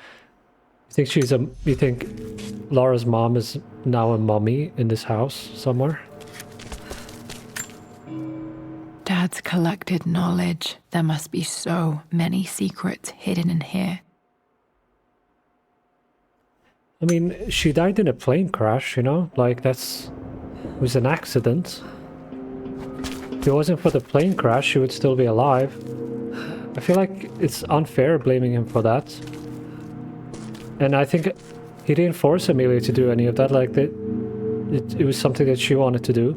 You think Lara's mom is now a mummy in this house somewhere? Dad's collected knowledge. There must be so many secrets hidden in here. I mean, she died in a plane crash, you know? Like, it was an accident. If it wasn't for the plane crash, she would still be alive. I feel like it's unfair blaming him for that. And I think he didn't force Amelia to do any of that. Like, it was something that she wanted to do.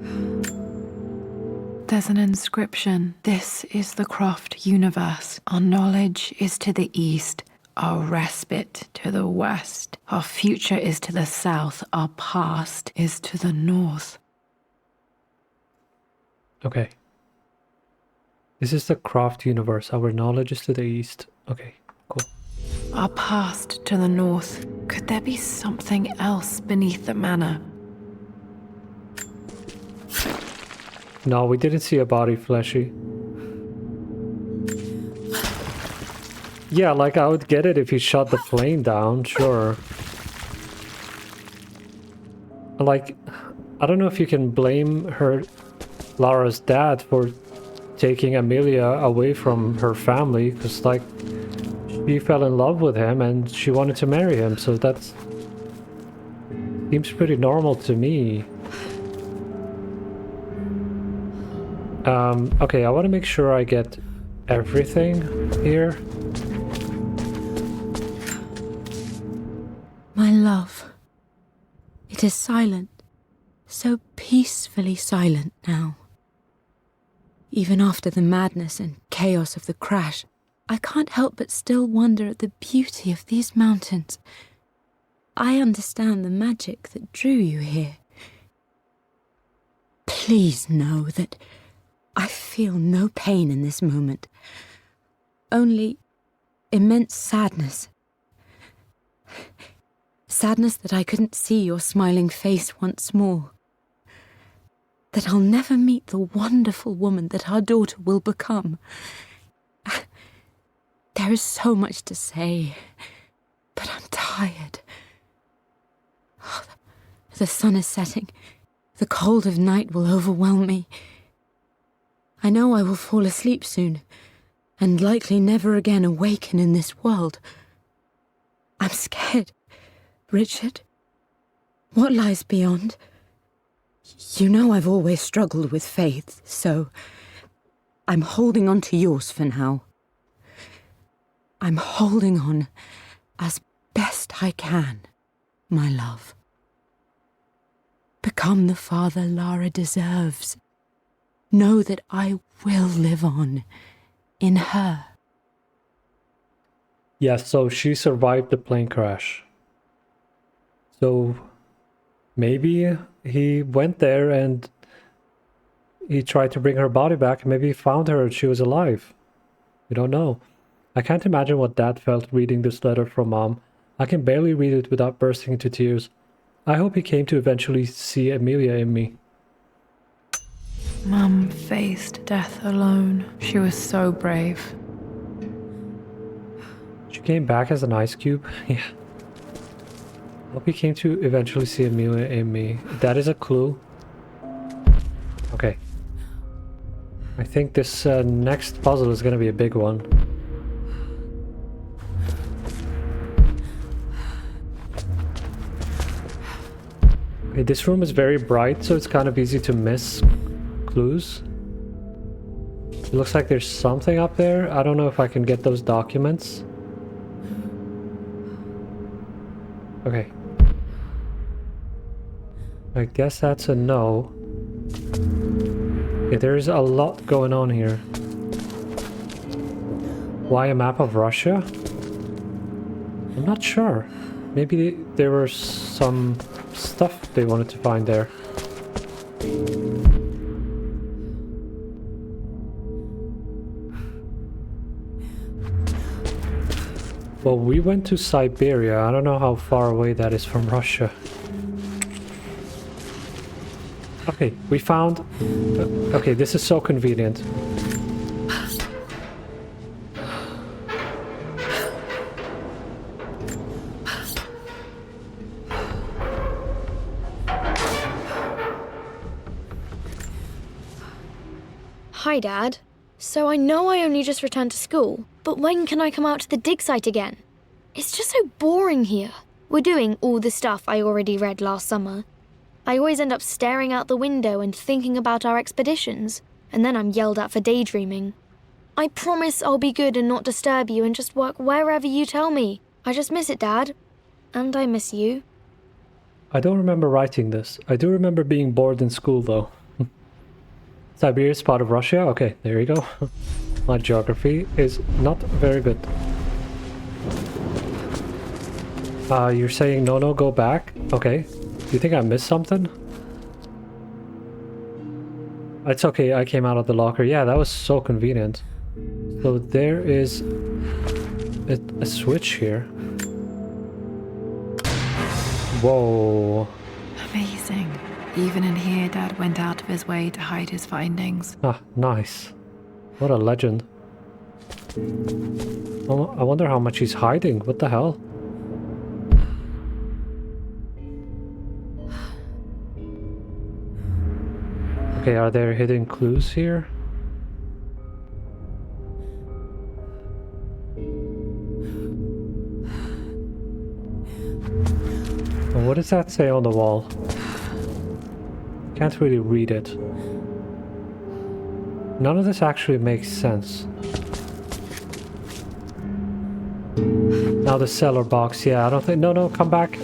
There's an inscription. This is the Croft universe. Our knowledge is to the east, our respite to the west. Our future is to the south, our past is to the north. Okay. This is the Croft universe. Our knowledge is to the east. Okay, cool. Our past to the north. Could there be something else beneath the manor? No, we didn't see a body, Fleshy. Yeah, like, I would get it if he shot the plane down, sure. Like, I don't know if you can blame Lara's dad for taking Amelia away from her family, because, like, she fell in love with him and she wanted to marry him, so that seems pretty normal to me. Okay, I want to make sure I get everything here. My love, it is silent, so peacefully silent now. Even after the madness and chaos of the crash, I can't help but still wonder at the beauty of these mountains. I understand the magic that drew you here. Please know that I feel no pain in this moment, only immense sadness. Sadness that I couldn't see your smiling face once more. That I'll never meet the wonderful woman that our daughter will become. There is so much to say, But I'm tired. Oh, the sun is setting. The cold of night will overwhelm me. I know I will fall asleep soon, and likely never again awaken in this world. I'm scared. Richard, what lies beyond? You know I've always struggled with faith, so I'm holding on to yours for now. I'm holding on as best I can, my love. Become the father Lara deserves. Know that I will live on in her. Yeah, so she survived the plane crash. So maybe he went there and he tried to bring her body back. Maybe he found her and she was alive. We don't know. I can't imagine what Dad felt reading this letter from Mom. I can barely read it without bursting into tears. I hope he came to eventually see Amelia in me. Mum faced death alone. She was so brave. She came back as an ice cube. Yeah. Hope he came to eventually see Amelia in me. That is a clue. Okay. I think this next puzzle is gonna be a big one. Okay, this room is very bright, so it's kind of easy to miss clues. It looks like there's something up there. I don't know if I can get those documents. Okay. I guess that's a no. Okay, there's a lot going on here. Why a map of Russia? I'm not sure. Maybe there was some stuff they wanted to find there. Well, we went to Siberia. I don't know how far away that is from Russia. Okay, we found... okay, this is so convenient. Hi, Dad. So I know I only just returned to school, but when can I come out to the dig site again? It's just so boring here. We're doing all the stuff I already read last summer. I always end up staring out the window and thinking about our expeditions, and then I'm yelled at for daydreaming. I promise I'll be good and not disturb you and just work wherever you tell me. I just miss it, Dad. And I miss you. I don't remember writing this. I do remember being bored in school, though. Siberia is part of Russia? Okay, there you go. My geography is not very good. You're saying no, go back? Okay. Do you think I missed something? It's okay, I came out of the locker. Yeah, that was so convenient. So there is a switch here. Whoa. Amazing. Even in here, Dad went out of his way to hide his findings. Ah, nice. What a legend. Oh, I wonder how much he's hiding. What the hell? Okay, are there hidden clues here? And what does that say on the wall? Can't really read it. None of this actually makes sense. Now the cellar box, yeah, I don't think... No, come back.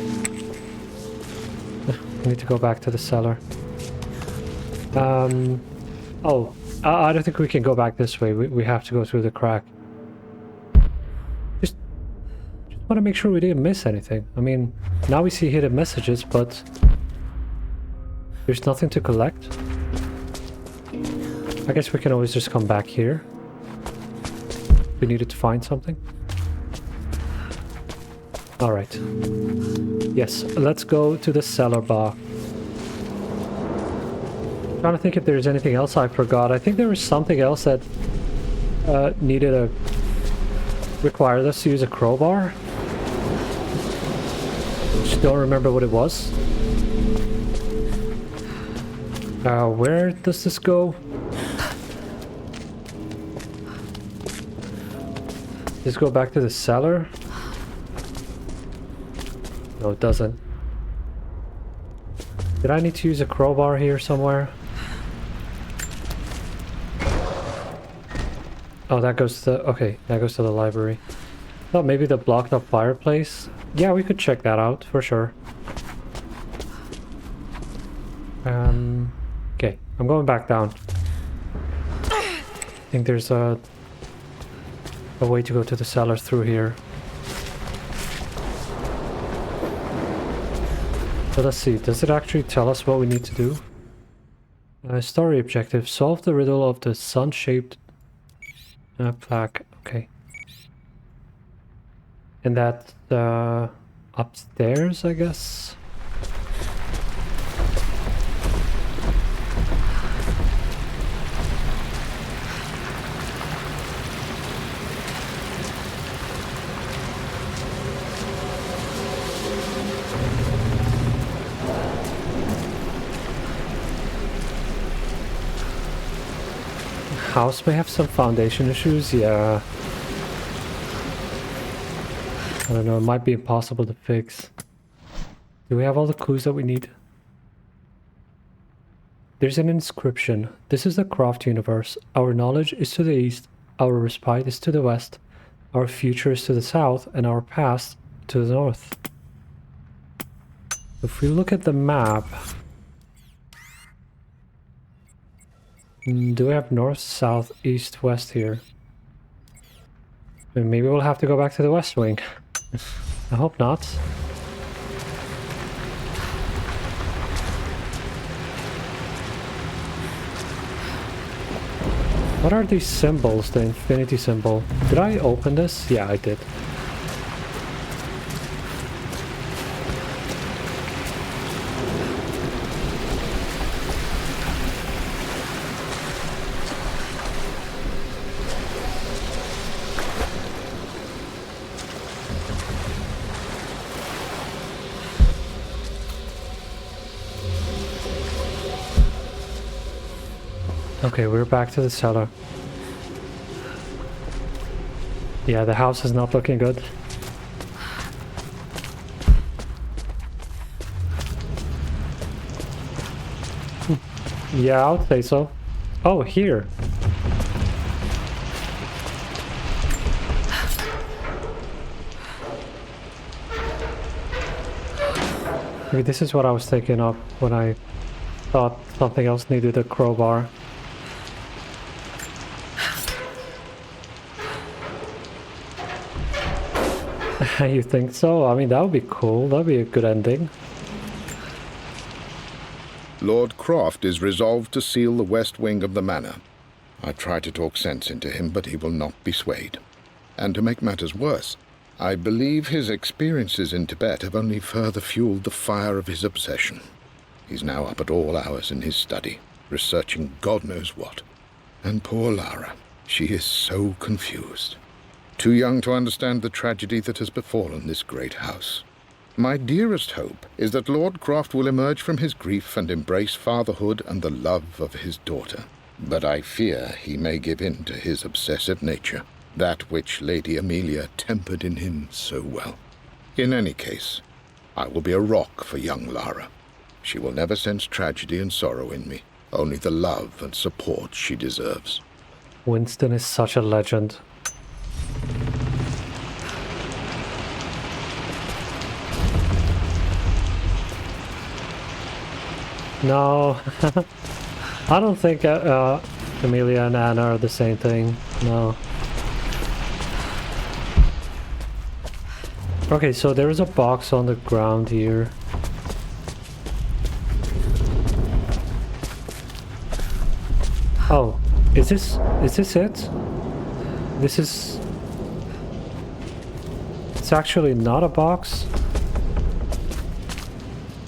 We need to go back to the cellar. Oh, I don't think we can go back this way. We have to go through the crack. Just want to make sure we didn't miss anything. I mean, now we see hidden messages, but there's nothing to collect. I guess we can always just come back here. We needed to find something. Alright. Yes, let's go to the cellar bar. Trying to think if there's anything else I forgot. I think there was something else that required us to use a crowbar. Just don't remember what it was. Where does this go? Does this go back to the cellar? No, it doesn't. Did I need to use a crowbar here somewhere? Oh, that goes to... Okay, that goes to the library. Thought maybe the blocked up fireplace. Yeah, we could check that out, for sure. Okay, I'm going back down. I think there's a way to go to the cellar through here. But let's see, does it actually tell us what we need to do? Story objective, solve the riddle of the sun-shaped plaque. Okay. And that upstairs, I guess? House may have some foundation issues, yeah. I don't know, it might be impossible to fix. Do we have all the clues that we need? There's an inscription. This is the Croft universe. Our knowledge is to the east, our respite is to the west, our future is to the south, and our past to the north. If we look at the map... do we have north, south, east, west here? And maybe we'll have to go back to the west wing. I hope not. What are these symbols? The infinity symbol. Did I open this? Yeah, I did. Okay, we're back to the cellar. Yeah, the house is not looking good. Yeah, I would say so. Oh, here. Maybe this is what I was thinking of when I thought something else needed a crowbar. You think so? I mean, that would be cool. That would be a good ending. Lord Croft is resolved to seal the west wing of the manor. I try to talk sense into him, but he will not be swayed. And to make matters worse, I believe his experiences in Tibet have only further fueled the fire of his obsession. He's now up at all hours in his study, researching God knows what. And poor Lara, she is so confused. Too young to understand the tragedy that has befallen this great house. My dearest hope is that Lord Croft will emerge from his grief and embrace fatherhood and the love of his daughter. But I fear he may give in to his obsessive nature, that which Lady Amelia tempered in him so well. In any case, I will be a rock for young Lara. She will never sense tragedy and sorrow in me, only the love and support she deserves. Winston is such a legend. No, I don't think Amelia and Anna are the same thing, no. Okay, so there is a box on the ground here. Oh, is this it? This is... It's actually not a box.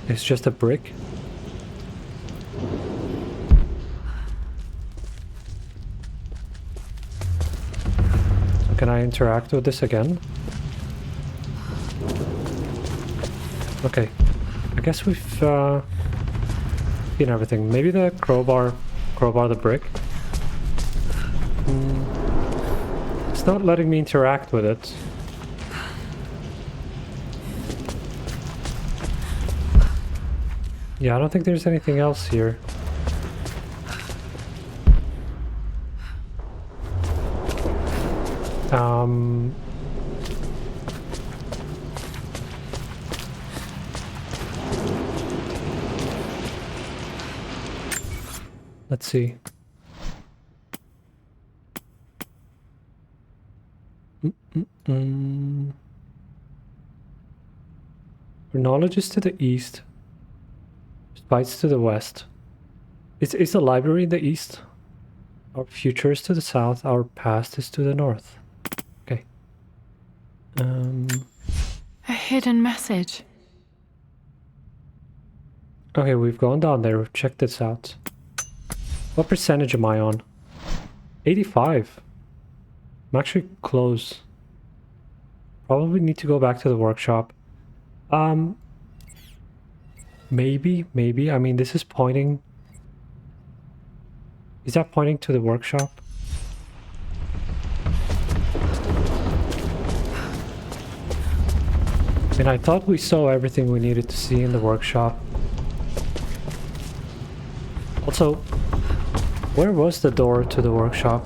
It's just a brick. Can I interact with this again? Okay. I guess we've seen everything. Maybe the crowbar the brick. It's not letting me interact with it. Yeah, I don't think there's anything else here. Let's see. Our knowledge is to the east. Spites to the west. Is the library in the east? Our future is to the south. Our past is to the north. Okay. A hidden message. Okay, we've gone down there. We've checked this out. What percentage am I on? 85. I'm actually close. Probably need to go back to the workshop. Maybe. I mean, this is pointing... Is that pointing to the workshop? And I thought we saw everything we needed to see in the workshop. Also, where was the door to the workshop?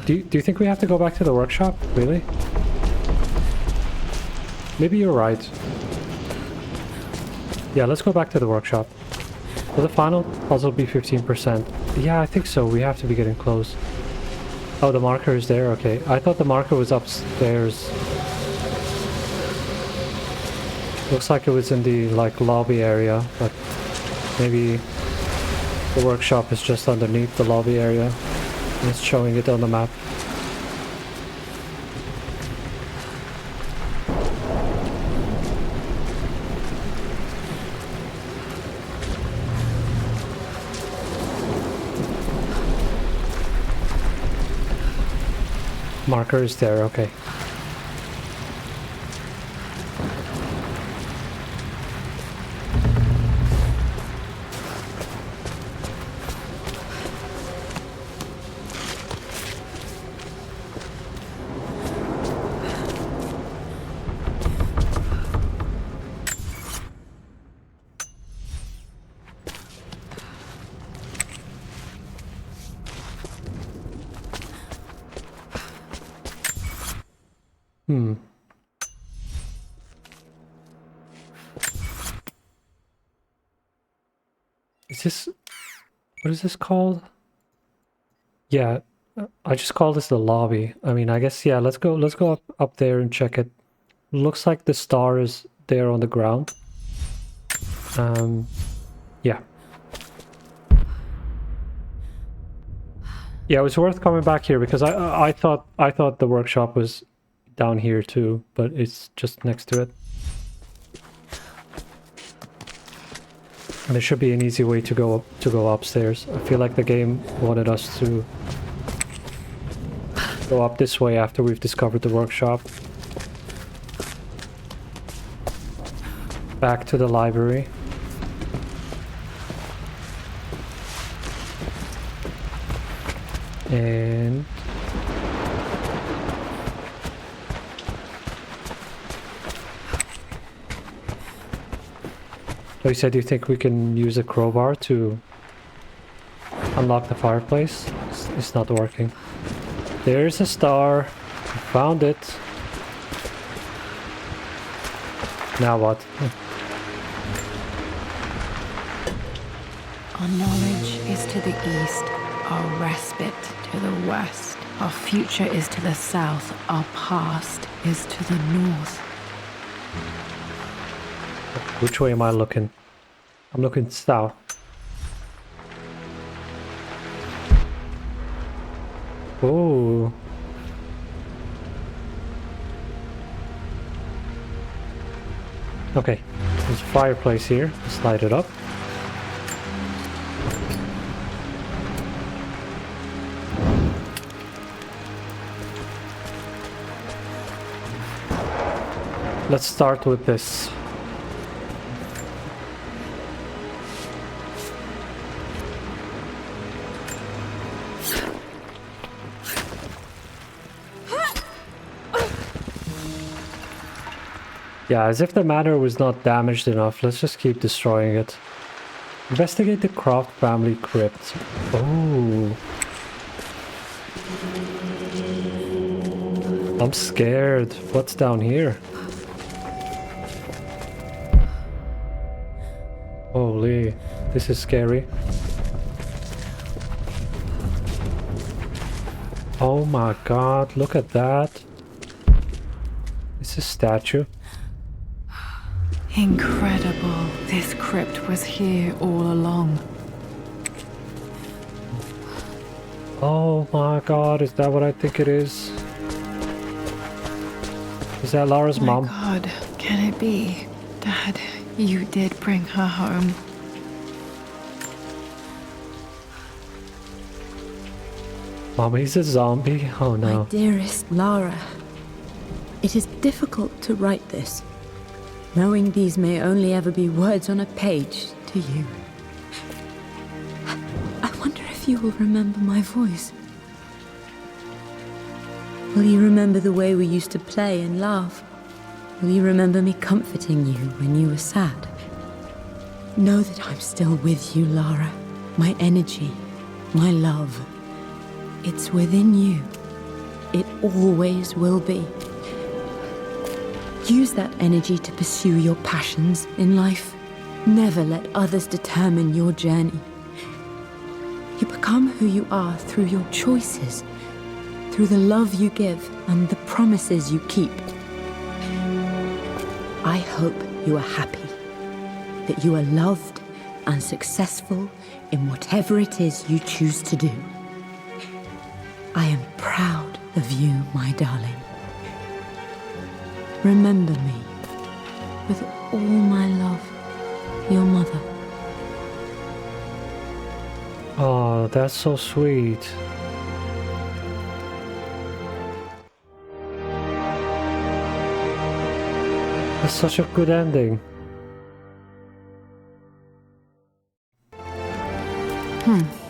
Do you think we have to go back to the workshop? Really? Maybe you're right. Yeah, let's go back to the workshop. Will the final puzzle be 15%? Yeah, I think so. We have to be getting close. Oh, the marker is there? Okay. I thought the marker was upstairs. Looks like it was in the, like, lobby area, but maybe the workshop is just underneath the lobby area. And it's showing it on the map. Marker is there, okay. Is this... What is this called? Yeah, I just call this the lobby. I mean, I guess, yeah, let's go up there and check it. Looks like the star is there on the ground. Yeah. Yeah, it was worth coming back here because I thought the workshop was down here too, but it's just next to it. And there should be an easy way to go upstairs. I feel like the game wanted us to go up this way after we've discovered the workshop. Back to the library. And... Oh, you said you think we can use a crowbar to unlock the fireplace? It's not working. There's a star. I found it. Now what? Our knowledge is to the east, our respite to the west. Our future is to the south, our past is to the north. Which way am I looking? I'm looking south. Oh. Okay, there's a fireplace here. Let's light it up. let's start with this. Yeah, as if the manor was not damaged enough, let's just keep destroying it. Investigate the Croft family crypt. Oh. I'm scared. What's down here? Holy, this is scary. Oh my god, look at that. It's a statue. Incredible. This crypt was here all along. Oh my god, is that what I think it is? Is that Lara's My mom? God, can it be? Dad, you did bring her home. Mommy's a zombie? Oh no. My dearest Lara, it is difficult to write this, knowing these may only ever be words on a page to you. I wonder if you will remember my voice. Will you remember the way we used to play and laugh? Will you remember me comforting you when you were sad? Know that I'm still with you, Lara. My energy, my love. It's within you. It always will be. Use that energy to pursue your passions in life. Never let others determine your journey. You become who you are through your choices, through the love you give and the promises you keep. I hope you are happy, that you are loved and successful in whatever it is you choose to do. I am proud of you, my darling. Remember me, with all my love, your mother. Oh, that's so sweet. That's such a good ending.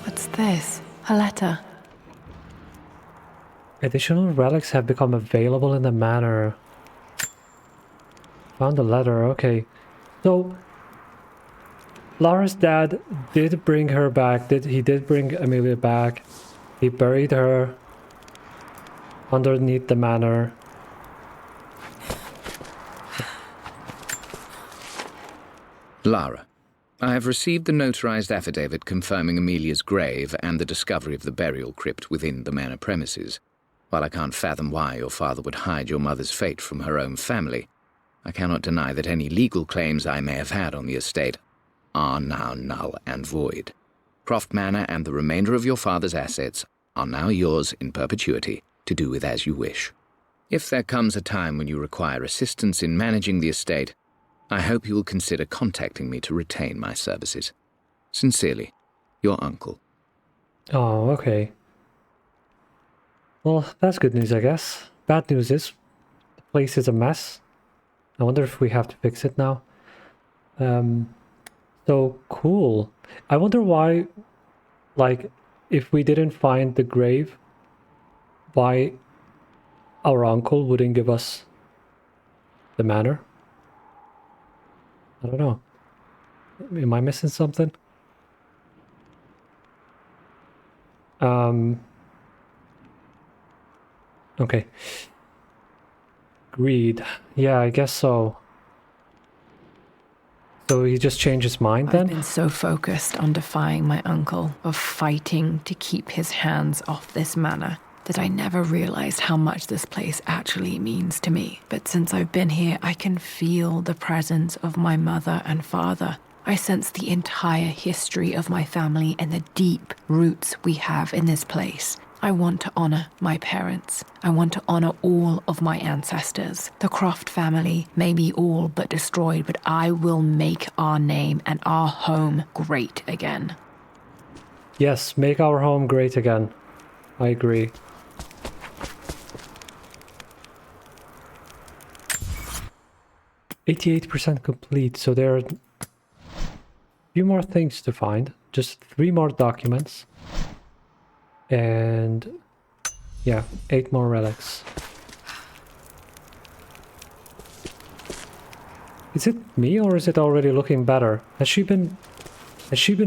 What's this? A letter. Additional relics have become available in the manor. Found the letter, okay. So, Lara's dad did bring her back. He did bring Amelia back. He buried her underneath the manor. Lara, I have received the notarized affidavit confirming Amelia's grave and the discovery of the burial crypt within the manor premises. While I can't fathom why your father would hide your mother's fate from her own family, I cannot deny that any legal claims I may have had on the estate are now null and void. Croft Manor and the remainder of your father's assets are now yours in perpetuity to do with as you wish. If there comes a time when you require assistance in managing the estate, I hope you will consider contacting me to retain my services. Sincerely, your uncle. Oh, okay. Well, that's good news, I guess. Bad news is, the place is a mess. I wonder if we have to fix it now. So, cool. I wonder why, like, if we didn't find the grave, why our uncle wouldn't give us the manor? I don't know. Am I missing something? Okay. Greed. Yeah, I guess so. So he just changed his mind then? I've been so focused on defying my uncle, of fighting to keep his hands off this manor, that I never realized how much this place actually means to me. But since I've been here, I can feel the presence of my mother and father. I sense the entire history of my family and the deep roots we have in this place. I want to honor my parents. I want to honor all of my ancestors. The Croft family may be all but destroyed, but I will make our name and our home great again. Yes, make our home great again. I agree. 88% complete, so there are a few more things to find. Just 3 more documents. And yeah, 8 more relics. Is it me or is it already looking better? Has she been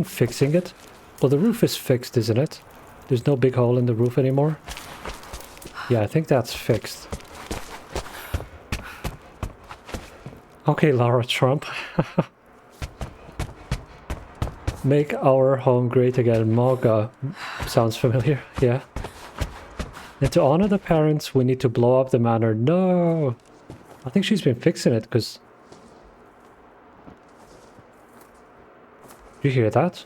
fixing it? Well, the roof is fixed, isn't it? There's no big hole in the roof anymore. Yeah, I think that's fixed. Okay, Lara Trump. Make our home great again. Moga. Sounds familiar, yeah. And to honor the parents, we need to blow up the manor. No! I think she's been fixing it, because... Do you hear that?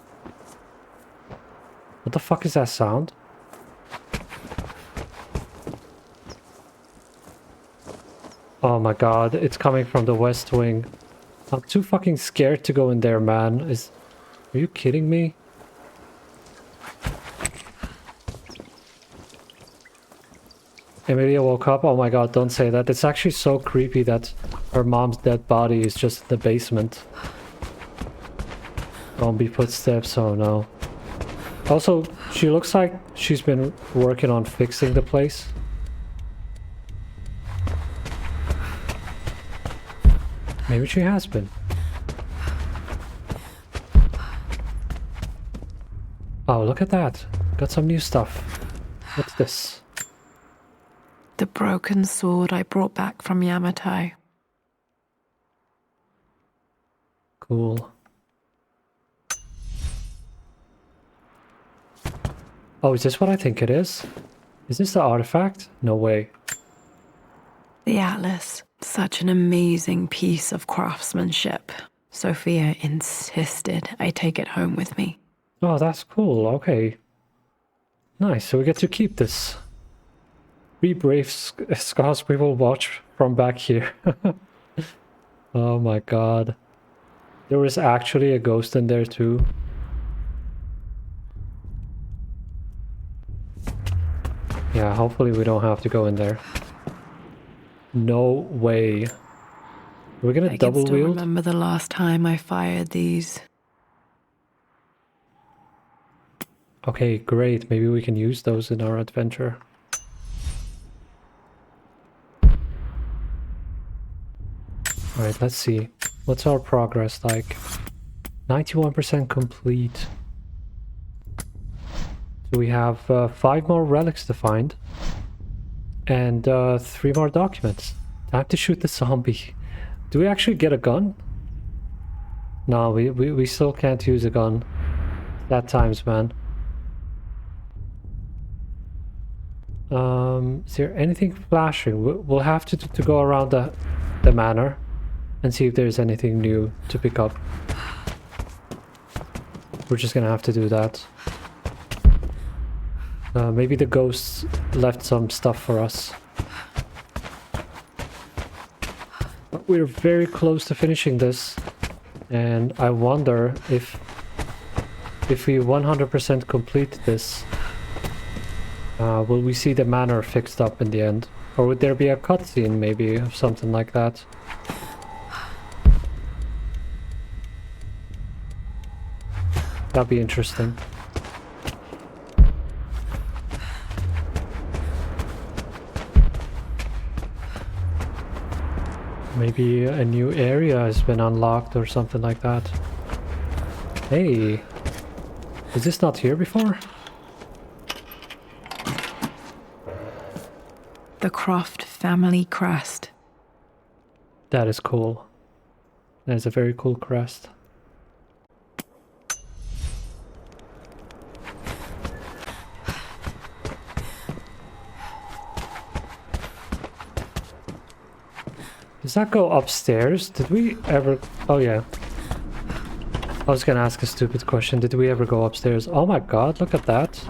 What the fuck is that sound? Oh my god, it's coming from the west wing. I'm too fucking scared to go in there, man. Are you kidding me? Amelia woke up. Oh my god, don't say that. It's actually so creepy that her mom's dead body is just in the basement. Zombie footsteps, oh no. Also, she looks like she's been working on fixing the place. Maybe she has been. Oh, look at that. Got some new stuff. What's this? The broken sword I brought back from Yamatai. Cool. Oh, is this what I think it is? Is this the artifact? No way. The atlas. Such an amazing piece of craftsmanship. Sophia insisted I take it home with me. Oh, that's cool. Okay. Nice. So we get to keep this. We brave scars we will watch from back here. Oh my god. There was actually a ghost in there too. Yeah, hopefully we don't have to go in there. No way. We're gonna double I can still wield? remember the last time I fired these. Okay, great. Maybe we can use those in our adventure. Alright, let's see. What's our progress like? 91% complete. So we have 5 more relics to find. And 3 more documents. Time to shoot the zombie. Do we actually get a gun? No, we still can't use a gun. That times, man. Is there anything flashing? We'll have to go around the manor and see if there's anything new to pick up. We're just gonna have to do that. Maybe the ghosts left some stuff for us. But we're very close to finishing this. And I wonder if we 100% complete this, will we see the manor fixed up in the end? Or would there be a cutscene maybe, or something like that? That'd be interesting. Maybe a new area has been unlocked or something like that. Hey, is this not here before? The Croft family crest. That is cool. That is a very cool crest. Does that go upstairs? Did we ever... Oh yeah. I was gonna ask a stupid question. Did we ever go upstairs? Oh my god, look at that.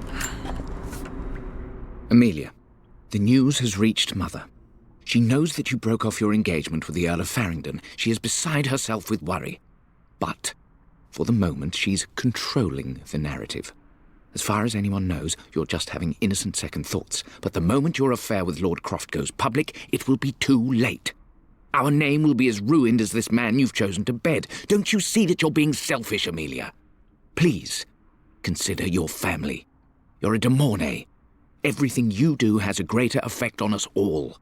Amelia, the news has reached Mother. She knows that you broke off your engagement with the Earl of Farringdon. She is beside herself with worry. But, for the moment, she's controlling the narrative. As far as anyone knows, you're just having innocent second thoughts. But the moment your affair with Lord Croft goes public, it will be too late. Our name will be as ruined as this man you've chosen to bed. Don't you see that you're being selfish, Amelia? Please, consider your family. You're a de Mornay. Everything you do has a greater effect on us all.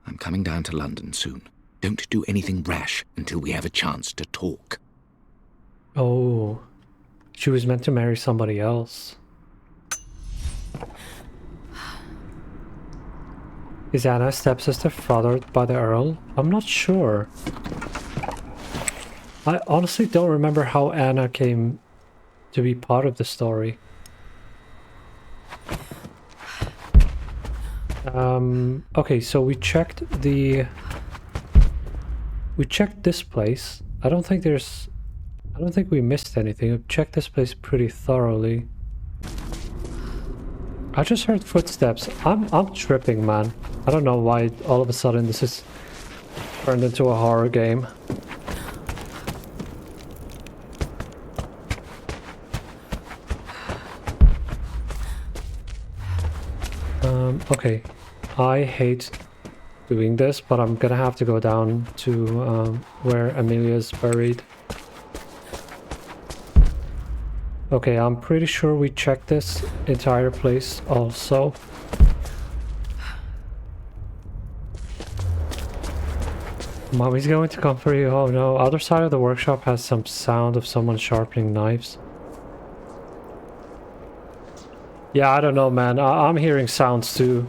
I'm coming down to London soon. Don't do anything rash until we have a chance to talk. Oh, she was meant to marry somebody else. Is Anna's stepsister fathered by the Earl? I'm not sure. I honestly don't remember how Anna came to be part of the story. Okay, so we checked this place. I don't think we missed anything. We checked this place pretty thoroughly. I just heard footsteps. I'm tripping, man. I don't know why all of a sudden this is turned into a horror game. Okay. I hate doing this, but I'm gonna have to go down to where Amelia's buried. Okay, I'm pretty sure we checked this entire place also. Mommy's going to come for you. Oh no, other side of the workshop has some sound of someone sharpening knives. Yeah, I don't know, man. I'm hearing sounds too.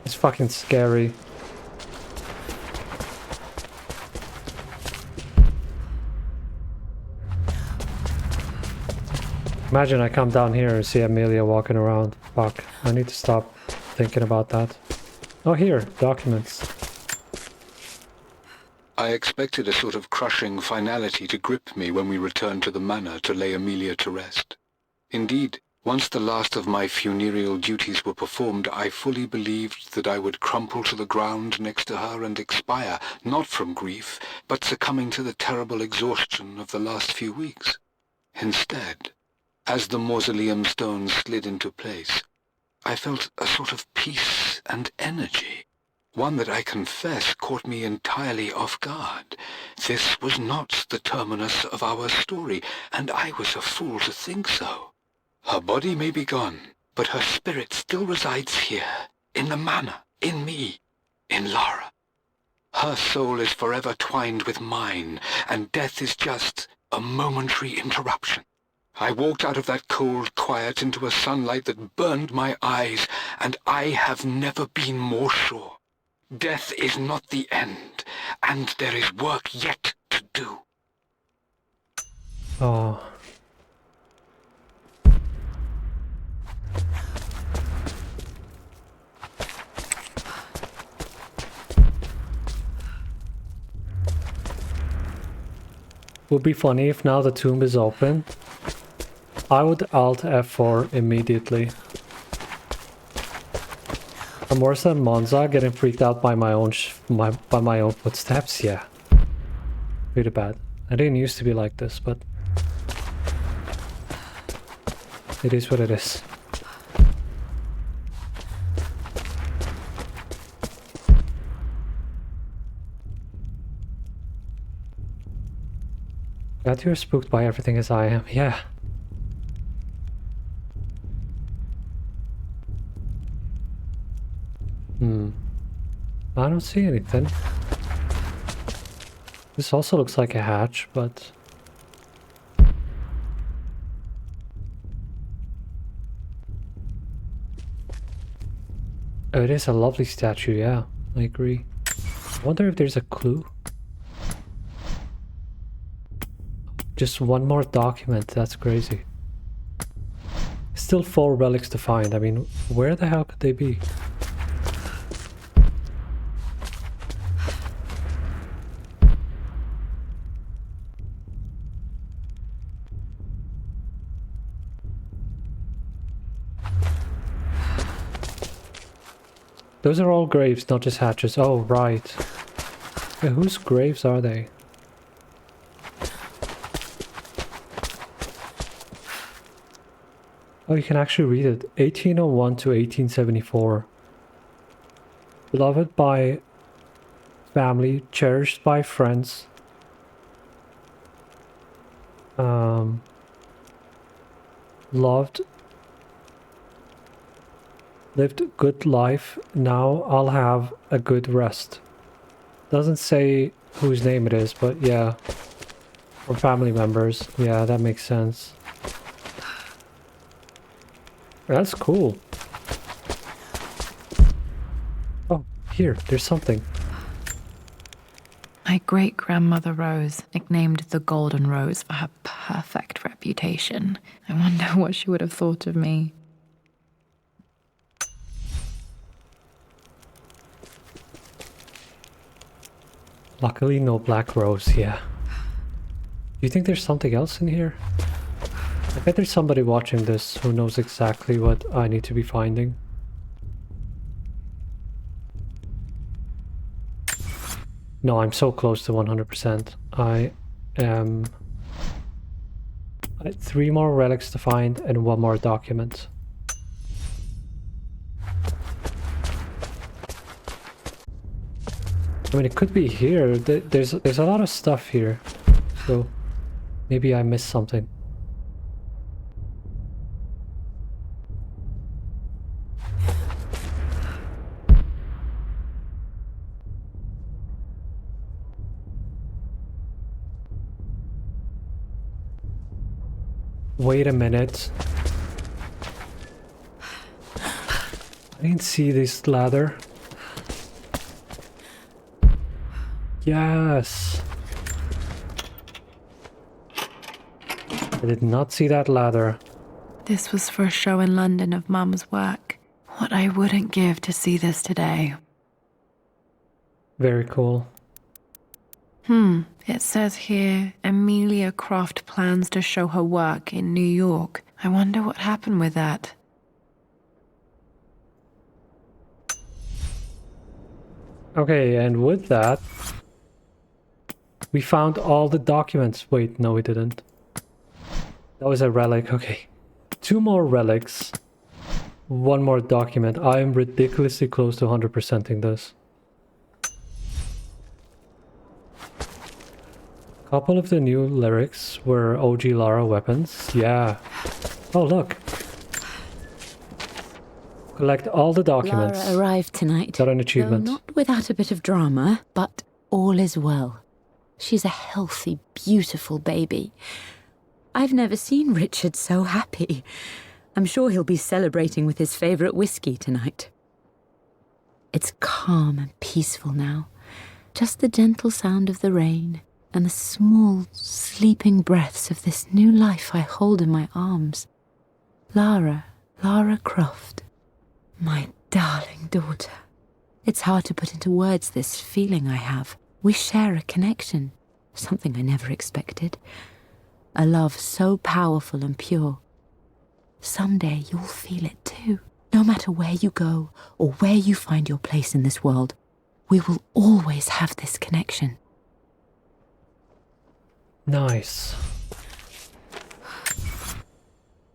It's fucking scary. Imagine I come down here and see Amelia walking around. Fuck, I need to stop thinking about that. Oh, here, documents. I expected a sort of crushing finality to grip me when we returned to the manor to lay Amelia to rest. Indeed, once the last of my funereal duties were performed, I fully believed that I would crumple to the ground next to her and expire, not from grief, but succumbing to the terrible exhaustion of the last few weeks. Instead, as the mausoleum stones slid into place, I felt a sort of peace and energy, one that I confess caught me entirely off guard. This was not the terminus of our story, and I was a fool to think so. Her body may be gone, but her spirit still resides here, in the manor, in me, in Lara. Her soul is forever twined with mine, and death is just a momentary interruption. I walked out of that cold quiet into a sunlight that burned my eyes, and I have never been more sure. Death is not the end, and there is work yet to do. Oh. Would be funny if now the tomb is open. I would Alt F4 immediately. I'm worse than Monza, getting freaked out by my own by my own footsteps. Yeah, really bad. I didn't used to be like this, but it is what it is. Glad you're spooked by everything as I am. Yeah. I don't see anything. This also looks like a hatch, but... Oh, it is a lovely statue, yeah. I agree. I wonder if there's a clue. Just one more document, that's crazy. Still 4 relics to find. I mean, where the hell could they be? Those are all graves, not just hatches. Oh, right. Yeah, whose graves are they? Oh, you can actually read it. 1801 to 1874. Beloved by family, cherished by friends. Loved. Lived good life. Now I'll have a good rest. Doesn't say whose name it is, but yeah. Or family members. Yeah, that makes sense. That's cool. Oh, here, there's something. My great-grandmother Rose, nicknamed the Golden Rose for her perfect reputation. I wonder what she would have thought of me. Luckily, no black rose, yeah. Do you think there's something else in here? I bet there's somebody watching this who knows exactly what I need to be finding. No, I'm so close to 100%. I am... I had 3 more relics to find and 1 more document. I mean, it could be here. There's a lot of stuff here. So, maybe I missed something. Wait a minute. I didn't see this ladder. Yes. I did not see that ladder. This was for a show in London of Mum's work. What I wouldn't give to see this today. Very cool. It says here, Amelia Croft plans to show her work in New York. I wonder what happened with that. Okay, and with that, we found all the documents. Wait, no we didn't. That was a relic, okay. 2 more relics. 1 more document. I am ridiculously close to 100%ing this. Couple of the new lyrics were OG Lara weapons. Yeah. Oh, look. Collect all the documents. Lara arrived tonight. Got an achievement. Though not without a bit of drama, but all is well. She's a healthy, beautiful baby. I've never seen Richard so happy. I'm sure he'll be celebrating with his favourite whiskey tonight. It's calm and peaceful now. Just the gentle sound of the rain and the small, sleeping breaths of this new life I hold in my arms. Lara Croft, my darling daughter. It's hard to put into words this feeling I have. We share a connection, something I never expected. A love so powerful and pure. Someday you'll feel it too. No matter where you go or where you find your place in this world, we will always have this connection. Nice.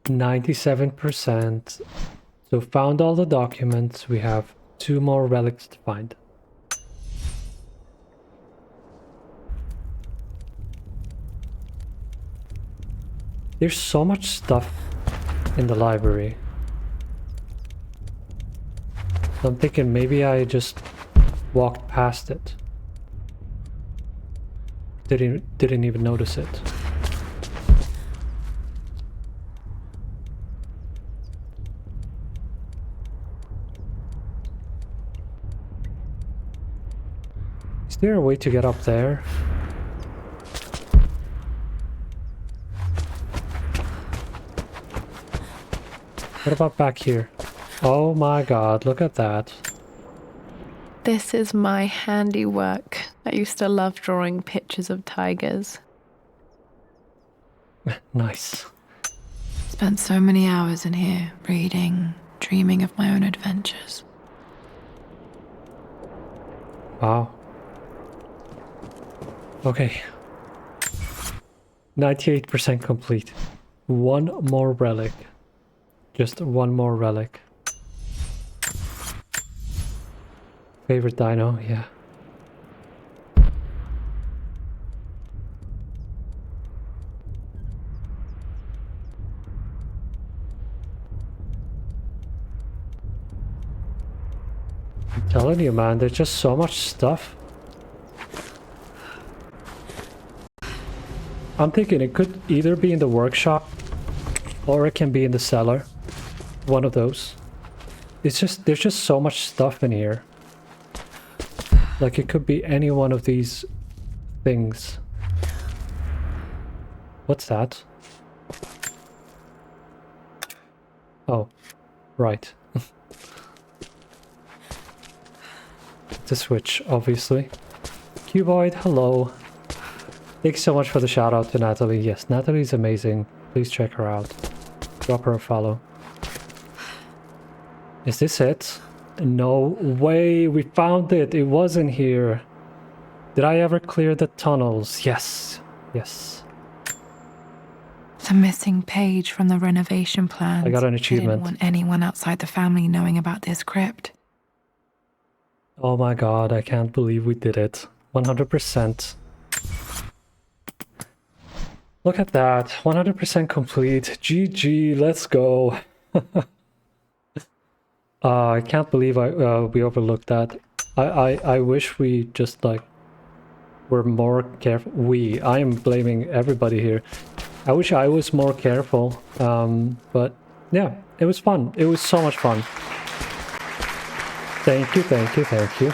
97%. So found all the documents. We have 2 more relics to find. There's so much stuff in the library. So I'm thinking maybe I just walked past it. Didn't even notice it. Is there a way to get up there? What about back here? Oh my god, look at that. This is my handiwork. I used to love drawing pictures of tigers. Nice. Spent so many hours in here, reading, dreaming of my own adventures. Wow. Okay. 98% complete. 1 more relic. Just 1 more relic. Favorite dino, yeah. I'm telling you, man, there's just so much stuff. I'm thinking it could either be in the workshop or it can be in the cellar. One of those. It's just, there's just so much stuff in here. Like it could be any one of these things. What's that? Oh, right. The switch, obviously. Cuboid, hello. Thanks so much for the shout out to Natalie. Yes, Natalie's amazing. Please check her out. Drop her a follow. Is this it? No way, we found it. It wasn't here. Did I ever clear the tunnels? Yes. Yes. The missing page from the renovation plans. I got an I achievement. didn't want anyone outside the family knowing about this crypt. Oh my god, I can't believe we did it. 100%. Look at that. 100% complete. GG, let's go. I can't believe we overlooked that. I wish we just like were more careful. I am blaming everybody here. I wish I was more careful. But yeah, it was fun. It was so much fun. Thank you, thank you, thank you.